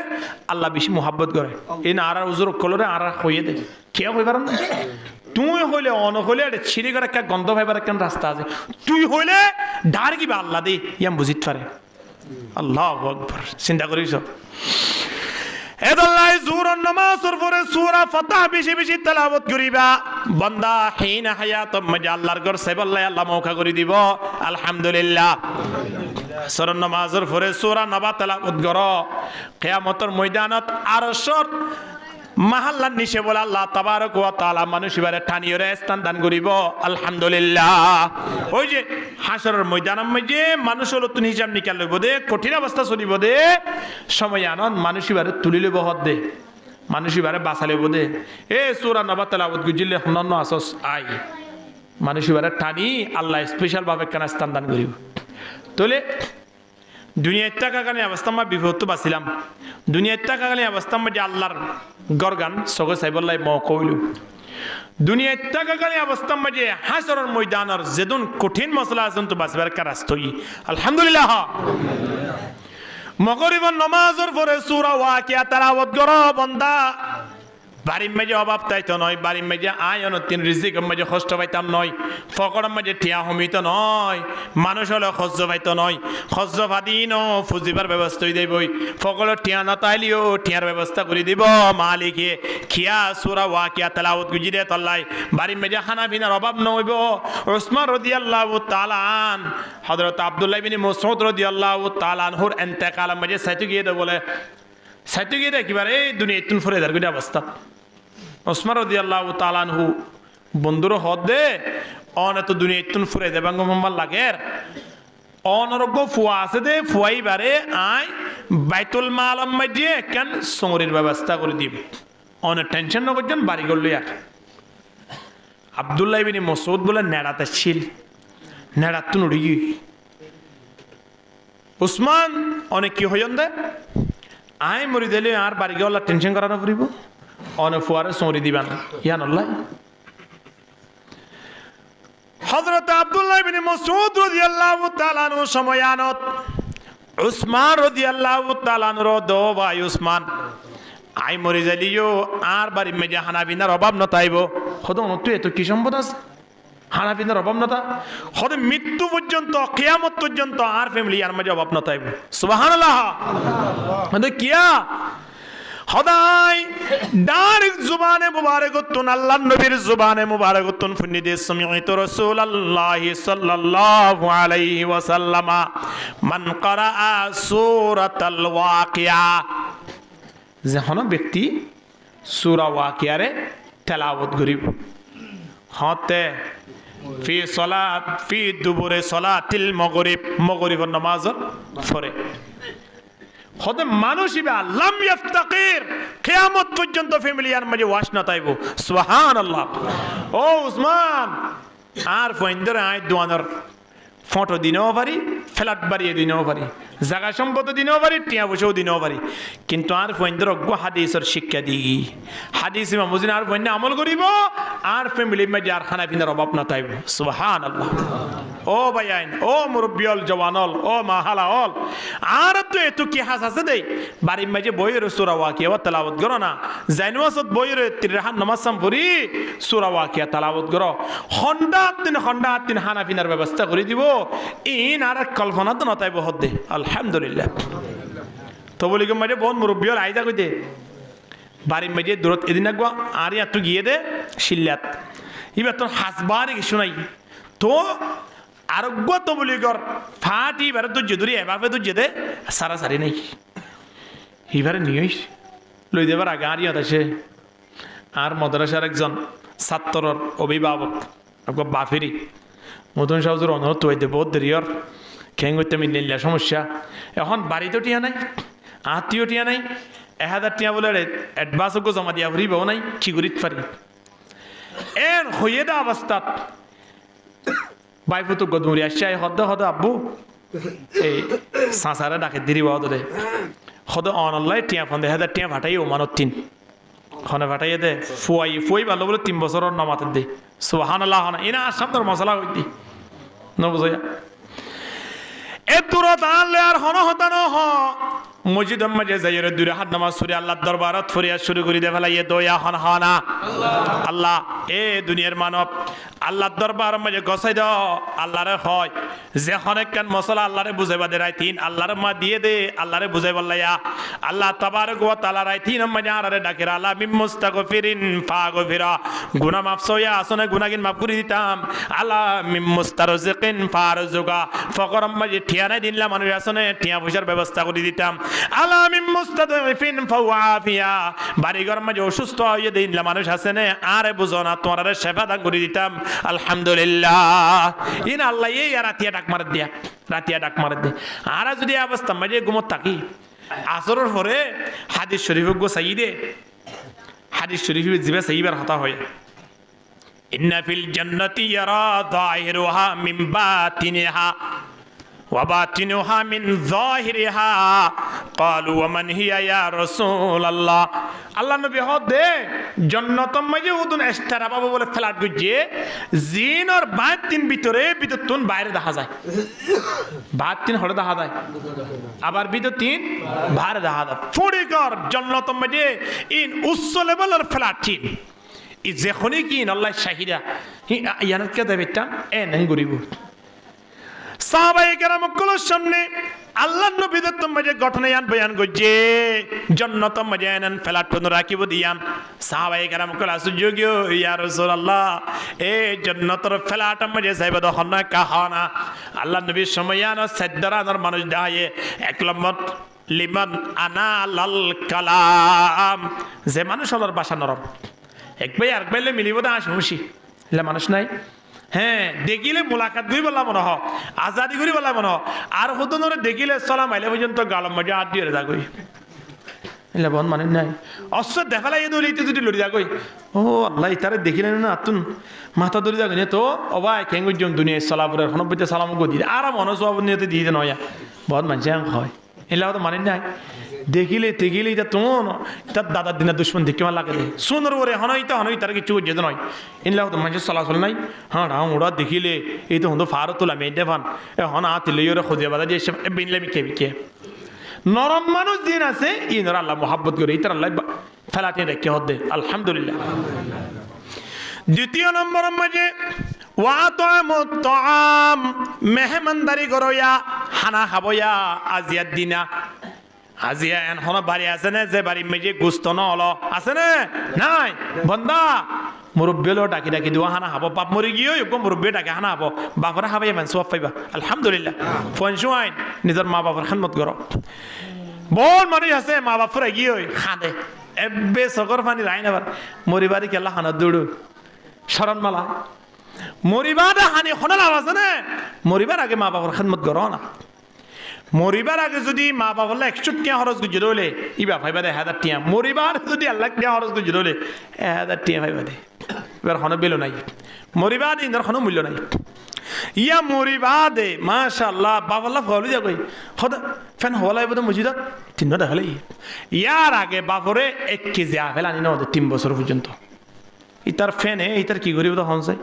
[SPEAKER 1] আল্লাহ বেশি মোহাব্বত করে এই না আর উজুর কলরে আর হইয়ে দে কে হয়ে পারেন না তুই হইলে অন হইলে এটা ছিঁড়ে করে একটা গন্ধ ভাইবার কেন রাস্তা আছে তুই হইলে ডার কিবা আল্লাহ দে ইয়াম বুঝিতে পারে আল্লাহু আকবার চিন্তা করিস এদাল্লাই জোহর নামাজের পরে সূরা ফাতিহা বেশি বেশি তেলাওয়াত করিবা বান্দা হিন হায়াত মজা আল্লাহর ঘর সাইবাল্লাহ আল্লাহ মৌকা করে দিব আলহামদুলিল্লাহ সূরা নামাজের পরে সূরা নবা তেলাওয়াত করো কিয়ামতের ময়দানত আরশের মাহাল্লার নিচে বলে আল্লাহ তাবারক ওয়া তাআলা মানুষ এবারে টানিয়রে স্থান দান করিব আলহামদুলিল্লাহ ওই যে হাসরের ময়দানের মধ্যে মানুষ হলো তুমি হিসাব নিকাল লইব দে কঠিন অবস্থা চলিব দে সময় আনন্দ মানুষ এবারে তুলি লইব হদ দে মানুষ এবারে বাঁচা লইব দে এ সূরা নবা তেলাওয়াত গুজিলে হনন আসস আই মানুষ এবারে টানি আল্লাহ স্পেশাল ভাবে কেন স্থান দান করিব তোলে দুনিয়ার টাকাকালীন অবস্থা মা বিপদ বাঁচিলাম দুনিয়ার টাকাকালীন অবস্থা মধ্যে আল্লাহর গরগান সগো সাইবল্লাই ম কইল দুনিয়ার টাকাকালীন অবস্থা মধ্যে হাসরের ময়দানের যেদিন কঠিন মশলা আছেন তো বাঁচবার কারাস্তই আলহামদুলিল্লাহ মগরিবর নমাজের পরে সূরা ওয়াকিয়া তেলাওয়াত করো বান্দা বাড়ির মাঝে অভাব তাইতো নয়, বাড়ির মাঝে আয়ন তিন রিজিকের মাঝে কষ্ট পাইতাম নয়, ফকরের মাঝে টিয়া হমিত নয়, মানুষ হলে খজ্জ পাইতো নয়, খজ্জ ফাদিন ফুজিবার ব্যবস্থা হয়ে দেবই, ফকরের টিয়া নতাইলিও টিয়ার ব্যবস্থা করে দিব মালিকে। খিয়া সূরা ওয়াকিয়া তেলাওয়াত গুজিরে তল্লাই বাড়ির মাঝে খানা পিনার অভাব নইব। উসমান রাদিয়াল্লাহু তাআলা আন হযরত আব্দুল্লাহ ইবনে মাসউদ রাদিয়াল্লাহু তাআলা আনহুর ইন্তেকালের মাঝে সাইতে গিয়ে বলে সাইতে গিয়ে একেবারে এই দুনিয়া ইতুন ফুরে দার গুলি অবস্থা। ওসমান রাদিয়াল্লাহু তাআলা আনহু বন্ধুর হদ দে অন এত দুনিয়া ইতুন ফুরে দেবাঙ্গ মোহাম্মদ লাগের অনরজ্ঞ ফুয়া আছে দে ফুয়াইবারে আয় বাইতুল মাল মাঝে কেন সমরের ব্যবস্থা করে দিব অনেক টেনশন না করছেন বাড়ি করলো আর আব্দুল্লাহ ইবনে মাসউদ বলে নেড়াতে ছিল নেড়াতুন উড়ি গিয়ে উসমান অনেক কি হইন দে আয় মরি দিলে আর বাড়ি গেলা টেনশন করানো পড়ব অনেক ফুয়ারে সরি দিবেন ইয়ান আল্লাহ। হযরত আব্দুল্লাহ ইবনে মাসউদ রাদিয়াল্লাহু তাআলা আনহু সময়নত উসমান রাদিয়াল্লাহু তাআলা আনহু দো ভাই উসমান আই মরি যালিও আর বাড়ি মেজে হানাবিনার অভাব নতাইব হদম তুই এত কি সম্পদ আছে হানাবিনার অভাব নতা হদে মৃত্যু পর্যন্ত কিয়ামত পর্যন্ত আর ফ্যামিলি আর মাঝে অভাব নতাইব সুবহানাল্লাহ। মানে কিয়া হদাই ডাইরেক্ট জুবানে মুবারাকাতুন আল্লাহর নবীর জুবানে মুবারাকাতুন ফুন্নিদে সামিউতু রাসূলুল্লাহ সাল্লাল্লাহু আলাইহি ওয়াসাল্লাম মান ক্বারাআ সূরাতাল ওয়াকিয়া যখন ব্যক্তি সূরা ওয়াকিয়ারে তেলাওয়াত করিব হতে ফি সালাত ফি দুবুরে সালাতিল মাগরিব মাগরিবের নামাজের পরে হতে মানুষ ইবা লাম ইফতাকির কিয়ামত পর্যন্ত ফ্যামিলি আর মাঝে ওয়াশ না তাইব সুবহানাল্লাহ। ও উসমান আর ফইন্দর আয় দুয়ানর ফটো দিনেও পারি ফ্ল্যাট বাড়িয়ে দিনেও পারি জায়গা সম্পদ দিনেও পারি টিয়া বসেও দিনেও পারি কিন্তু আর ফইন্দর অজ্ঞ হাদিসের শিক্ষা দিই হাদিস ইমাম মুসলিম আর ফইন্দে আমল করিব আর ফ্যামিলি মাঝে আর খানা পিনার অভাব না তাইব সুবহানাল্লাহ। ও ভাইয়াইন ও মুরব্বিয়ল জওয়ানল ও মাহালাল আর তো এত কি হাস আছে দেই বাড়ির মাঝে বইয়ের সূরা ওয়াকিয়া তেলাওয়াত করো না জাইনওয়াসত বইয়ের তিরহান নামাজ পড়ি সূরা ওয়াকিয়া তেলাওয়াত করো হন্ডা তিন হানাফিনার ব্যবস্থা করে দিব ইন আর কল্পনা তো নতাইব হদ্দে আলহামদুলিল্লাহ। তো বলি মাঝে বোন মুরব্বিয়ল আইজা কইতে বাড়ির মাঝে দূরত এদিন আগুয়া আর এত গিয়ে দে শিল্লাত এবার তোর হাসবারে কিছু নাই তো আরোগ্য তো বলি কর ফাটি এবারে তো যদি এভাবে তো যেতে সারা সারি নাই এবারে নিয়ে লই দেবার আগে আর ইয়াত আছে আর মাদ্রাসার একজন ছাত্রর অভিভাবক আপনার বাফেরি মতন সাহজের অনুরোধ তো হইতে বহুত দেরিয়র খেং করতে মিলিয়া সমস্যা এখন বাড়িতে টিয়া নাই আত্মীয় টিয়া নাই 1000 টিয়া বলে অ্যাডভান্স জমা দিয়া ফুরিবও নাই কি করিত পারি এর হইয়ে দা অবস্থাত বাইফু তো গদমুরি আসছে হদ আব্বু এই সাঁসারে ডাকে দিরি বাদ দে হদ অনল্লাই টিয়া ফোন 1000 টিয়া ভাটাই ও মানত তিন খনে ভাটাইয়ে দে ফুয়াই ভালো বলে 3 বছরের নমাতে দে সুবহানাল্লাহ না ইনা শব্দের মশলা হইতি ন বুঝাইয়া এ তুরত আনলে আর হন হতানো হ মসজিদের মাঝে যাইয়ের দুই হাত নামাজ পড়ে আল্লাহর দরবারত ফরিয়াদ শুরু করে দে ফেলাইয়ে দয়া হন হনা আল্লাহ এ দুনিয়ার মানব আল্লাহর দরবার মাঝে গসাই দাও আল্লাহরে হয় যে অনেক কান মশলা আল্লাহরে বুঝাইবা দে রাইতিন আল্লাহর মা দিয়ে দে আল্লাহরে বুঝাই বললাইয়া আল্লাহ তাবারক ওয়া তাআলা রাইতিন মাঝে আরারে ডাকেরা আল্লাহ মিম মুস্তাগফিরিন ফাগফিরা গুনাহ মাফ সয়া আসনে গুনাহগিন মাফ করে দিতাম আল্লাহ মিম মুস্তারজিকিন ফারজুকা ফকর মাঝে ঠিয়া নাই দিনলা মানুষ আসনে ঠিয়া পয়সার ব্যবস্থা করে দিতাম আল্লাহ মিম মুস্তাদফিন ফাওয়াফিয়া বাড়িঘর মাঝে অসুস্থ হয়ে দিনলা মানুষ আসনে আরে বুঝো না তোমারে সেবা দান করে দিতাম আলহামদুলিল্লাহ ইন আল্লাহ এই রাতিয়া ডাক মার দে আর যদি অবস্থা মাঝে ঘুমত থাকি আসরের পরে হাদিস শরীফ গো সাইদে হাদিস শরীফ জিবে সাইবার হতা হয় ইন্না ফিল জান্নাতি ইয়ারা যাহিরুহা মিন বাতিনিহা وباطنها من ظاهرها قالوا ومن هي يا رسول الله আল্লাহ নবী হদে জান্নাতম মাঝে উদুন এস্তারা বাবু বলে ফ্ল্যাট গুজে জিনর বাতিন ভিতরে বিদ্যুৎ বাইরে দেখা যায় বাতিন হলে দেখা যায় আবার বিদ্যুৎ বাইরে দেখা যায় ফুড়িকর জান্নাতম মাঝে ইন উচ্চ লেভেলের ফ্ল্যাট চিন ই যেখনই কি আল্লাহ শাহিদা ইয়ানত কে দেবিটা এন গরিব সাহাবায়ে কেরাম কুলের সামনে আল্লাহর নবী দত্তম মাঝে ঘটনায়ান বয়ান গজে জান্নাতম মাঝে এনন ফ্ল্যাট পন রাখিব দিয়ান সাহাবায়ে কেরাম কুল আসুযোগ্য ইয়া রাসূলুল্লাহ এ জান্নাতের ফ্ল্যাট মাঝে যাইব দখন না কাহানা আল্লাহর নবী সময়য়ান সাদ্দারানোর মানুষ দায়ে এক নম্বর লিমান আনা লাল কালাম যে মানুষ হলর ভাষা নরম এক ভাই আর ভাইলে মিলিব দা হাসি এলা মানুষ নাই হ্যাঁ দেখিলে মোলাকাত করি বললাম মনে হয় আজাদি করি বললাম মনে হয় আর হতনরে দেখিলে সালাম আইলে পর্যন্ত গালম মাঝে হাত দিয়ে যা কই এলা বন মানে নাই অশ্বর দেখালাই দৌড়ে যদি লড়ি যা কই ও আল্লাহ তারে দেখিলে না তুন মাথা দৌড়ি যা কই তো অবাই কেঙ্গুজম দুনিয়ায় সলাপুরের হনবইতে সালাম গো দিয়ে আর মনে সব নিয়তে দিয়ে দেন নয়া বন মানুষ হয় এলা তো মানে নাই দেখিলে তেগিলে এটা তোন তার দাদার দিনের দুশ্মন দেখে আমার লাগে সুন্দর ওরে হনই তার কিছু যেতে নয় এনলা তো মানুষের চলাচল নাই হ্যাঁ রাম ওরা দেখিলে এই তো হতো ফারো তোলা মেয়ে ফান এ হন আতিলে ওরা খোঁজে বাদা যে বিনলে বিকে বিকে নরম মানুষ দিন আছে ইনর আল্লাহ মোহাব্বত করে ইতার আল্লাহ ফেলাতে রেখে হদে আলহামদুলিল্লাহ দ্বিতীয় নম্বর মাঝে মেহমানদারি করয়া হানা খাবয়া আজিয়ার দিনা আজিয়া এখন বাড়ি আছে না যে বাড়ি মেজে গুস্ত নলো আছে না নাই বন্দা মুরব্বী লো ডাকি ডাকি দিও হানা হাবো বাপ মরি গিয়ে মুরব্বী ডাকে হানা হাবো বাপরা হাবাই মান সব পাইবা আলহামদুলিল্লাহ ফোনসু আইন নিজের মা বাবার খেদমত করো বল মানুষ আছে মা বাপরা গিয়ে খাদে এবে চকর পানি রাইন আবার মরিবারি কেলা হানা দৌড়ু শরণ মালা মরিবার হানি খোনা আছে না মরিবার আগে মা বাবার খেদমত করো না মরিবার আগে যদি মা বাবা 100 টিয়া খরচ গুজি রইলে ইবা ভাইবা দে 1000 টিয়া মরিবার যদি আল্লাহ টিয়া খরচ গুজি রইলে 1000 টিয়া ভাইবা দে এবার কোনো বেলো নাই মরিবার ইন্দর কোনো মূল্য নাই ইয়া মরিবা দে মাশাআল্লাহ বাবাল্লাহ ফলি যা কই খোদা ফেন হলাই বদে মসজিদত তিন দেখালে ইয়ার আগে বাপরে 1 কেজি আপেল আনি না 3 বছর পর্যন্ত ইতার ফেনে ইতার কি করিব তো হন চাই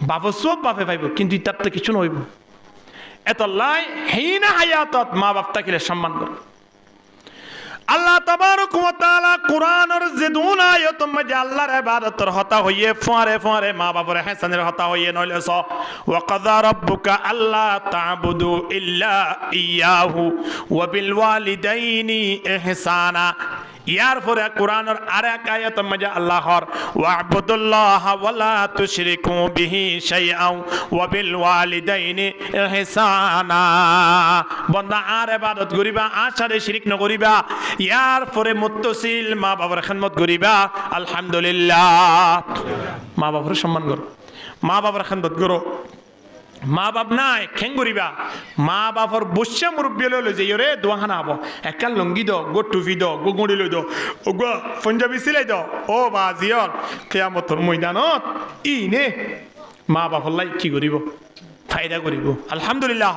[SPEAKER 1] বাপ সব বাপে পাইব কিন্তু ইতার তো কিছু নইব এতলাই হেইনা হায়াতত মা বাপ তাকিলে সম্মান কর আল্লাহ তাবারক ওয়া তাআলা কুরআনের জিদুন আয়াত মধ্যে আল্লাহর ইবাদতের হতা হইয়ে ফরে মা বাবার হাসানের হতা হইয়ে নইলে স ওয়া কাযা রাব্বুকা আল্লা তা'বুদু ইল্লা ইয়াহু ওয়া বিল ওয়ালিদাইনি ইহসানা ইয়ার পরে কোরআনের আরেক আয়াত মধ্যে আল্লাহর ওয়া'বুদুল্লাহ ওয়া লা তুশরিকু বিহি শাইআন ওয়া বিল ওয়ালিদাইনি ইহসানা বান্দা আর ইবাদত করিবা আশারে শিরক ন করিবা ইয়ার পরে মুত্তাসিল মা বাবার খিদমত করিবা আলহামদুলিল্লাহ মা বাবার সম্মান করো মা বাবার খিদমত করো মা বাপ নাই খেং করিবা মা বাপর বসে মুরব্বী লই যে রে দোয়াখানা হব একাল লঙ্গি দ গো টুপি দ গো গুঁড়ি লই দ ও গো পঞ্জাবি সিলাই দ ও বাজিয়র কিয়ামতর ময়দানত ইনে মা বাপর লাই কি করিব ফায়দা করিব আলহামদুলিল্লাহ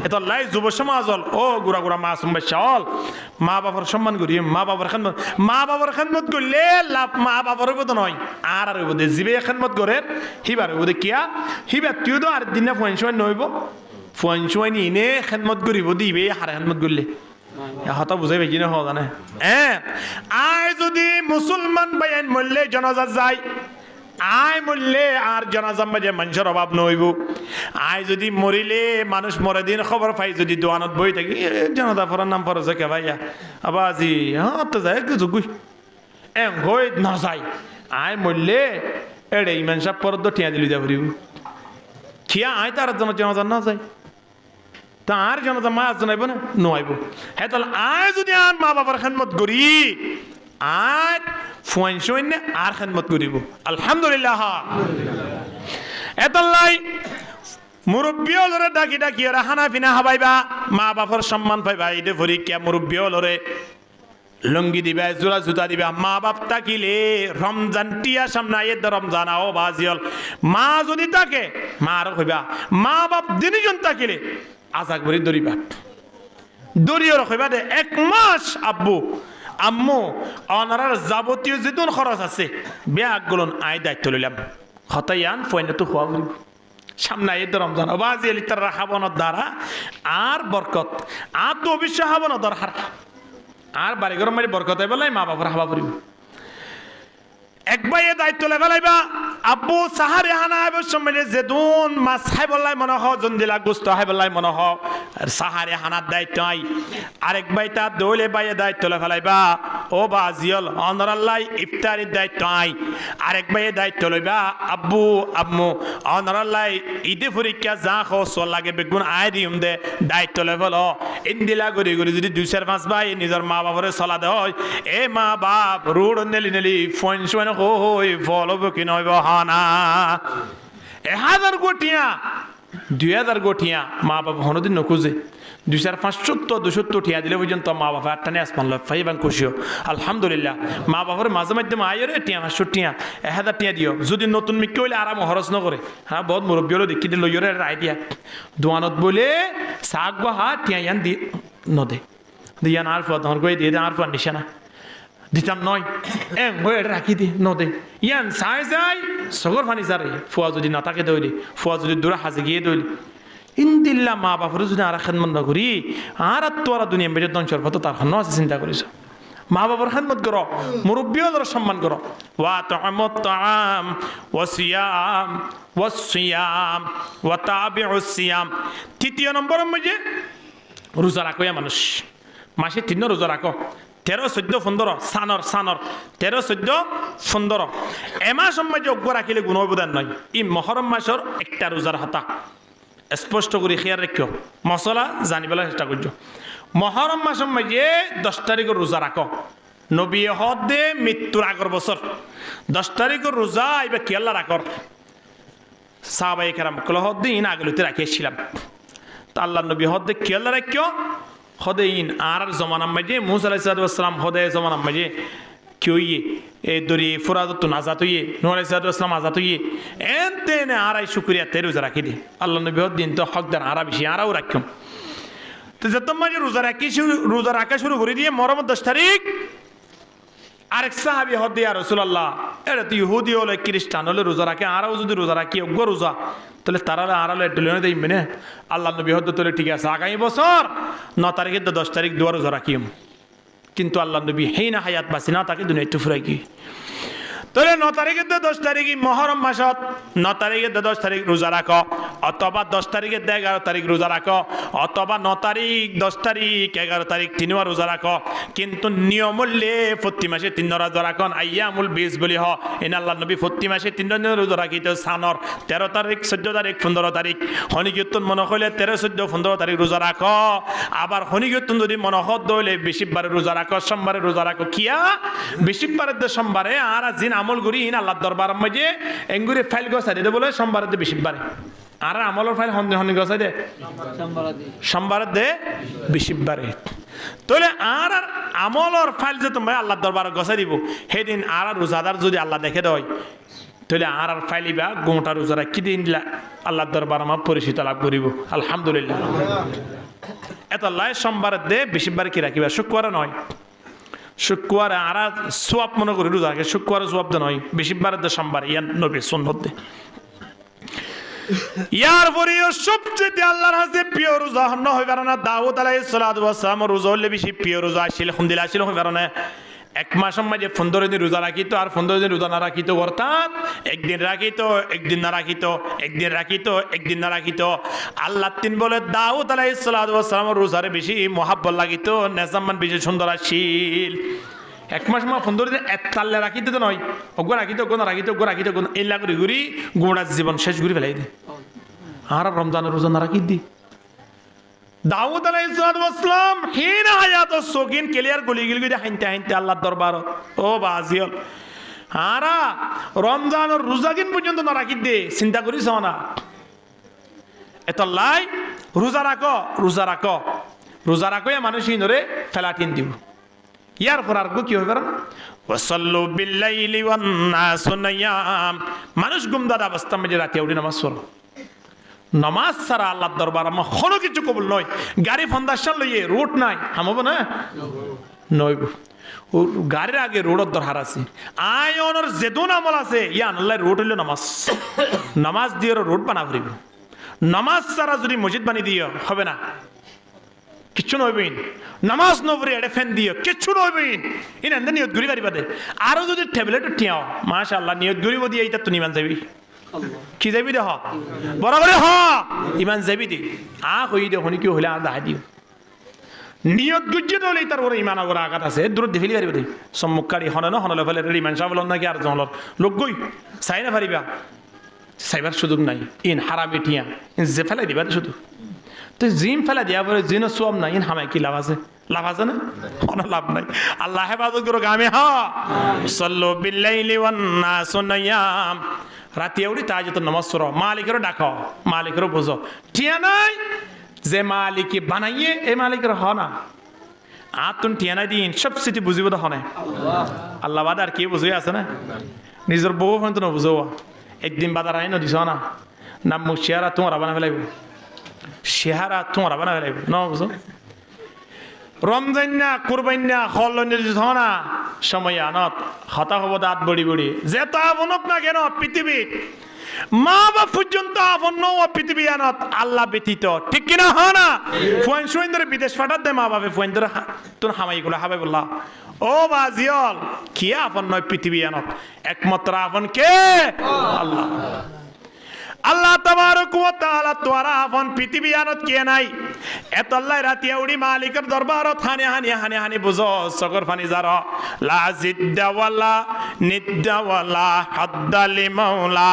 [SPEAKER 1] এত লাই যুব সমাজল ও গুড়া মাসুম বাচ্চাল মা বাবার সম্মান করি মা বাবার খেদমত করলে লাভ মা বাবার বোধ নয় আর বোধে জিবে খেদমত করে হিবার বোধে কিয়া হিবার তুই তো আর দিন ফোন সময় নইব ফোন সময় নি এনে খেদমত করিব দিবে হারে খেদমত করলে হতা বুঝাই পাইছি না হওয়া জানে হ্যাঁ আয় যদি মুসলমান বাইন মরলে জানাজা যায় আয় মরলে আর জানাজা মাঝে মানুষের অভাব নইব আয় যদি মরিলে মানুষ মরে দিন খবর পাই যদি দোয়ানত বই থাকি জানাজা পড়ার নাম পড়েছে কে ভাইয়া আবাজি হ্যাঁ তো যায় একটু যোগ্য এম হয়ে না যায় আয় মরলে এড়ে ইমান সাহেব পর তো ঠিয়া দিলি যা ফুরিব ঠিয়া আয় তার জন্য জানাজা না যায় তা আর জানাজা মা জানাইব না নইব হ্যাঁ তাহলে আয় যদি আর মা বাবার খেদমত করি আর ফোন শোনে আর খেদমত করিব আলহামদুলিল্লাহ এতলাই মুরব্বী হলরে ডাকি ডাকি ওরা হানা ফিনা হাবাইবা মা বাপর সম্মান পাইবা এইটা পরীক্ষা মুরব্বী হলরে লুঙ্গি দিবা জোড়া জুতা দিবা মা বাপ তাকিলে রমজান টিয়া সামনে আইয়ে রমজান আও বাজিয়ল মা যদি তাকে মা আর কইবা মা বাপ দিনজন তাকিলে আজা করে দরিবা দরিও রাখবা দে 1 মাস আব্বু আম্মু অনারার যাবতীয় যেতুন খরচ আছে ব্যাগগুলো আয় দায়িত্ব লইলাম হতাইয়ান ফয়না তো হওয়া বলি সামনে ঈদ রমজান বাজি এলি তার রাখাবনের দ্বারা আর বরকত আর তো অবশ্যই হাবন দরকার আর বাড়ি ঘর মারি বরকত বেলাই মা বাবার হাবা পড়িব এক ভাইয়ে দায়িত্ব লেগালাইবা আব্বু সাহারে হানা আইবার সময় যেদুন মাছ খাই বললাই মনে হ জন্দিলা গুস্ত খাই বললাই মনে হ আর সাহারে হানার দায়িত্ব আই আরেক ভাই তার দৌলে বাইয়ে দায়িত্ব লেগালাইবা ও বাজিয়ল অনরাল্লাই ইফতারির দায়িত্ব আই আরেক ভাইয়ে দায়িত্ব লইবা আব্বু আম্মু অনরাল্লাই ঈদে পরীক্ষা যা খরচ লাগে বেগুন আয় দিম দে দায়িত্ব লেভেল ইন্দিলা গড়ি গড়ি যদি 2-4-5 ভাই নিজের মা বাবারে চলা দেয় এ মা বাপ রোড নেলি নেলি ফোন শোন হই ফলব কি নয় বহানা 1000 গোটিয়া 2000 গোটিয়া মা বাবা হনদিন নকুজে 2500-200 টিয়া দিলে পর্যন্ত মা বাবা আটটানে আসমান লয় ফাইবান খুশিও আলহামদুলিল্লাহ মা বাবার মাঝে মাধ্যমে আয়রে টিয়া 500 টিয়া 1000 টিয়া দিও যদি নতুন মিক্কি হইলে আরাম খরচ নকরে হ্যাঁ বহুত মুরব্বী হলো দেখি দিল লইরে রায় দিয়া দোয়ানত বলে শাক বাহা টিয়া ইয়ান দি নদে দিয়ান আর ফুয়া ধর গই দিয়ে আর ফুয়া নিশানা দিতাম নয় হয়ে রাখি দি নদে ইয়ান চাই যাই সগর ফানি যারে ফুয়া যদি না তাকে দইলি ফুয়া যদি দূরে হাজে গিয়ে দইলি ইন্দিল্লা মা বাপরে যদি আর খেদমত না করি আর তোরা দুনিয়া বেড়ে ধ্বংসর পথ তার খানো আছে চিন্তা করিস মা বাবার খেদমত করো মুরব্বীও ধরো সম্মান করো ওয়া তু'মুত তু'আম ওয়া সিয়াম ওয়া সিয়াম ওয়া তাবিউস সিয়াম তৃতীয় নম্বর মধ্যে রোজা রাখো মানুষ মাসে 3 রোজা রাখো 13-14-15 সানর 13-14-15 এমাস সময় যোগ্য রাখিলে গুণ অবদান নয় ই মহরম মাসের একটা রোজার হাতা স্পষ্ট করে খেয়াল রাখো মশলা জানিবেলার চেষ্টা করছো মহরম মাসের মাঝে 10 তারিখের রোজা রাখো নবী হদে মৃত্যুর আগর বছর 10 তারিখের রোজা এবার কেল্লা রাখর সাহাবায়ে কেরাম কলহদ্দিন আগলতে রাখিয়েছিলাম তা আল্লাহ নবী হদে কেল্লা রাখিও হদেইন আর জমানার মাঝে মুসা আলাইহিস সালাম হদে জমানার মাঝে কি হইয়ে এই দরি ফুরাদত নাজাত হইয়ে নূহ আলাইহিস সালাম আজাত হইয়ে এনতেনে আরাই শুকরিয়া তে রোজা রাখি দি আল্লাহ নবী দিন তো হকদার আরা বেশি আরাও রাখুম তো যত মাঝে রোজা রাখা শুরু করে দিয়ে মরম 10 তারিখ আরেক সাহাবী হদ ইয়া রাসূলুল্লাহ এটা তো ইহুদি হলে খ্রিস্টান হলে রোজা রাখে আরাও যদি রোজা রাখি অজ্ঞ রোজা তাহলে তারা আড়ালে ডুলে দেই মেনে আল্লাহ নবী হদ তোলে ঠিক আছে আগামী বছর 9 তারিখে 10 তারিখ দুয়ার রোজা রাখিম কিন্তু আল্লাহ নবী হেইনা হায়াত বাসি না তাকে দুনিয়াতে ফুরাই কি তাহলে 9 তারিখে 10 তারিখে মহরম মাসত 9 তারিখে 10 তারিখ রোজা রাখো অথবা 10 তারিখে 11 তারিখ রোজা রাখো অথবা 9 তারিখ 10 তারিখ 11 তারিখ তিনবার রোজা রাখো কিন্তু নিয়ম হলে প্রতি মাসে 3 রোজা রাখুন আইয়ামুল বিজ বলি হ ইন আল্লাহ নবী প্রতি মাসে 3 দিন রোজা রাখিতে সানর 13 তারিখ 14 তারিখ 15 তারিখ হনিকীর্তন মনে হইলে 13 14 15 তারিখ রোজা রাখো আবার হনিকীর্তন যদি মনে হদ হইলে বেশিবারে রোজা রাখো সোমবারে রোজা রাখো কিয়া বেশিবারে সোমবারে আর জিন আমল করি ইন আল্লাহ দরবার মাঝে এঙ্গুরি ফাইল গছাই দে বলে সোমবারে দে বেশিবারে আর আমলের ফাইল হনি গছাই দে সোমবারে দে বেশিবারে তাহলে আর আমলের ফাইল যে তুমি আল্লাহ দরবার গছাই দিব সেদিন আর রোজাদার যদি আল্লাহ দেখে দেয় তাহলে আর ফাইলিবা গোটা রোজা রাখি দিন আল্লাহ দরবার আমার পরিচিত লাভ করিব আলহামদুলিল্লাহ এত লাই সোমবারে দে বেশিবার কি রাখিবা শুক্রবার নয় শুক্রবার আর সোয়াব মনে করি রোজা রাখে শুক্রবার সোয়াব দে নয় বেশিবার দে সোমবার ইয়ান নবী সুন্নত দে ইয়ার পরেও সবচেয়ে আল্লাহর হাতে প্রিয় রোজা হন হয় কারণ দাউদ আলাইহিস সালাতু ওয়াস সালাম রোজা হলে বেশি প্রিয় রোজা আসলে আলহামদুলিল্লাহ আসলে হয় কারণ 1 মাসের মাঝে 15 দিন রোজা রাখিত আর 15 দিন রোজা না রাখিত অর্থাৎ একদিন রাখিত একদিন না রাখিত একদিন রাখিত একদিন না রাখিত আল্লাহ তিন বলে দাউদ আলাইহিস সালাতু ওয়াস সালাম রোজারে বেশি মহাব্বত লাগিত নেজামান বেশি সুন্দর আসিল 1 মাস মা 15 দিন এক তাল্লে রাখিতে তো নয় অগ্র রাখিত অগ্র না রাখিত অগ্র রাখিত অগ্র এই লাগরি ঘুরি গোড়া জীবন শেষ ঘুরি ফেলাই দে আর রমজানের রোজা না রাখি দি দাউদ আলাইহিস সালাম হিন হায়াত সগিন ক্লিয়ার গলি গলি হাইতে হাইতে আল্লাহর দরবার ও বাজিল আরা রমজানের রোজাগিন পর্যন্ত না রাখি দে চিন্তা করিস না এত লাই রোজা রাখো রোজা রাখো রোজা রাখো মানুষ ইনরে ফেলাটিন দিব ইয়ার পর আর কি হবে না ওয়াসাল্লু বিল্লাইলি ওয়ান নাসু নিয়াম মানুষ গুমদাদা অবস্থা মধ্যে রাতে উঠে নামাজ পড়ো নামাজ ছাড়া আল্লাহর দরবার আমার কোনো কিছু কবুল নয়। গাড়ি ফাউন্ডেশন লইয়ে রোড নাই হামাব না নইব ও গাড়ির আগে রোডের দরকার আছে। আয়নের যেদুন আমল আছে ইয়ান আল্লাহ রোড হইল নামাজ। নামাজ দিয়ে রোড বানা ফুরিব। নামাজ ছাড়া যদি মসজিদ বানিয়ে দিও হবে না, কিচ্ছু নইবেন। নামাজ নবরে এড়ে ফেন দিও কিচ্ছু নইবেন। ইন এন্দে নিয়ত ঘুরি পারিবা দে আরো যদি ট্যাবলেট টিয়াও মাশাআল্লাহ নিয়ত ঘুরিব দিয়ে এইটা তো নিমান যাবি কি যাবি দে হ বড় করে হ ইমান যাবি দে আ কই দে হনি কি হইলে আর দাহাই দিও নিয়ত গুজ্জে দলে তার ওরে ইমান আগর আঘাত আছে দূর দেখিলি পারিবা দে সম্মুখকারী হনন হনলে ফেলে রেডি মান সাবল নাকি আর জনলর লোক গই চাই না পারিবা চাইবার সুযোগ নাই। ইন হারামি টিয়া ইন যে ফেলাই দিবা শুধু তো জিম ফেলা দিয়া পরে জিন সোয়াম নাই ইন হামাই কি লাভ আছে? লাভ আছে না? কোনো লাভ নাই। আল্লাহ হেফাজত করুক আমি হ সাল্লু বিল্লাইলি ওয়ান নাসু নিয়াম রাতে উড়ি তাহাজ্জুদ নামাজ পড়ো মালিকেরও ডাকো মালিকেরও বুঝো টিয়া নাই যে মালিকে বানাইয়ে এই মালিকের হ না আতুন টিয়া নাই দিন সব সিটি বুঝিব তো হনে আল্লাহ বাদ আর কি বুঝিয়ে আছে না নিজের বউ ফোন তো বুঝো একদিন বাদার আইন দিছ না নাম মুশিয়ারা তোমার বানা ফেলাইব চেহারা তোমার বানা ফেলাইব ন বুঝো রমজান না কুরবান না হলনের না সময় আনত হতা হব দাঁত বড়ি বড়ি যেটা আপনক না কেন পৃথিবী মা বাপ পর্যন্ত আপন পৃথিবী আনত আল্লাহ ব্যতীত ঠিক কিনা হ না ফোন শুন ধরে বিদেশ ফাটাত দে মা বাপে ফোন ধরে তোর হামাই গুলো হাবাই বললা ও বাজিয়ল কি আপন নয় পৃথিবী আনত একমাত্র আপন কে আল্লাহ। আল্লাহ তাবারক ওয়া তাআলা তোরা আপন পৃথিবী আনত কে নাই এত আল্লাহ রাতিয়া উড়ি মালিকের দরবারত হানি হানি হানি হানি বুঝো সগর ফানি জার লা জিদ্দা ওয়ালা নিদ্দা ওয়ালা হাদ্দালি মাওলা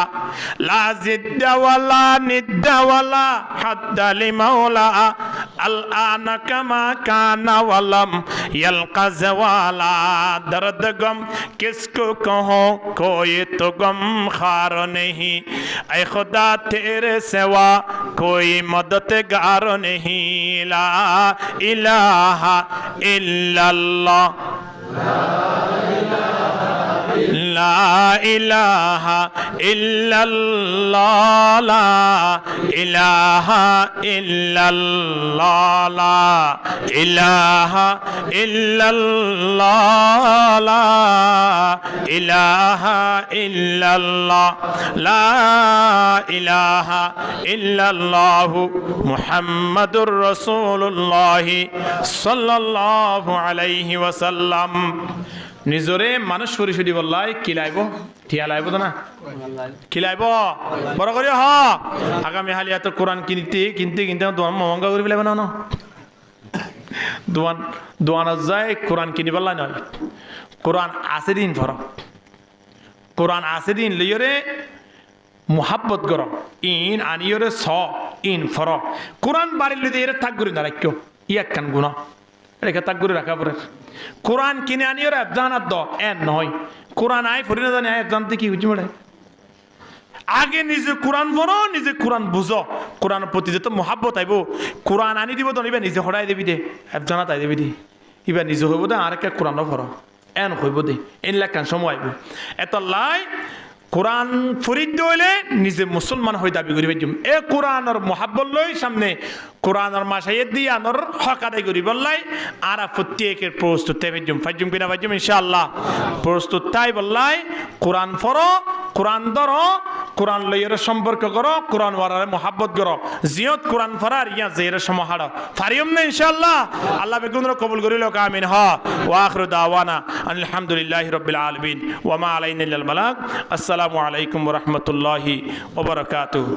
[SPEAKER 1] লা জিদ্দা ওয়ালা নিদ্দা ওয়ালা হাদ্দালি মাওলা আল আনা কামা কানা ওয়ালাম ইয়ালকা জাওয়ালা দর্দ গম কিসকো কহো কোই তো গম খার नहीं ऐ खुदा तेरे सिवा कोई मददगार नहीं ला इलाहा इल्लल्लाह ला इलाहा इल्लल्लाह ला इलाहा इल्लल्लाह ला इलाहा इल्लल्लाह ला इलाहा इल्लल्लाह ला इलाहा इल्लल्लाह मुहम्मदुर रसूलुल्लाह सल्लल्लाहु अलैहि वसल्लम। নিজরে মানুষ পরিশুদি বললাই কি লাইব ঠিয়া লাইব তো না কি লাইব বড় করে হ আগামী হালিয়া তো কোরআন কিনতে কিনতে কিনতে দোয়ান মহঙ্গা করে ফেলাবে না দোয়ান যায় কোরআন কিনি বললাই নয় কোরআন আছে দিন ফর কোরআন আছে দিন লইরে মোহাব্বত কর ইন আনিয়রে স ইন ফর কোরআন বাড়ির লইতে এর থাক করে না রাখিও ইয়াক কান গুণা রেখে তাক করে রাখা পরে কোরআন কিনে আনিও আফজানাত দ এন নয় কোরআন আয় ফরি না জানি আফজানতে কি হচ্ছে মরে আগে নিজে কোরআন পড়ো নিজে কোরআন বুঝো কোরআনের প্রতি যত মহাব্বত আইব কোরআন আনি দিব তো নিবা নিজে হরাই দেবি দে আফজানাত আই দেবি দে ইবা নিজে হইব দে আর একটা কোরআনও পড়ো এন হইব দে এন লেখান সময় আইব এত লাই কোরআন ফরিদ হইলে নিজে মুসলমান হয়ে দাবি করিবে এ কোরআনের মহাব্বত লই সামনে কোরআনের মাসাইয়ের দিয়ে আনর হক আদায় করি বললাই আর প্রত্যেকের প্রস্তুত ফাইজুম কিনা ফাইজুম ইনশাআল্লাহ প্রস্তুত তাই বললাই কোরআন পড়ো কোরআন ধরো কোরআন লইয়ের সম্পর্ক করো কোরআন ওয়ারারে মহাব্বত করো জিয়ত কোরআন ফরার ইয়া জের সমাহাড় ফারিয়ম না ইনশাআল্লাহ আল্লাহ বেগুনর কবুল করিল আমিন হ ওয়া আখিরু দাওয়ানা আলহামদুলিল্লাহি রাব্বিল আলামিন ওয়া মা আলাইনা ইল্লাল বালাগ আসসালামু আলাইকুম ওয়া রাহমাতুল্লাহি ওয়া বারাকাতুহু।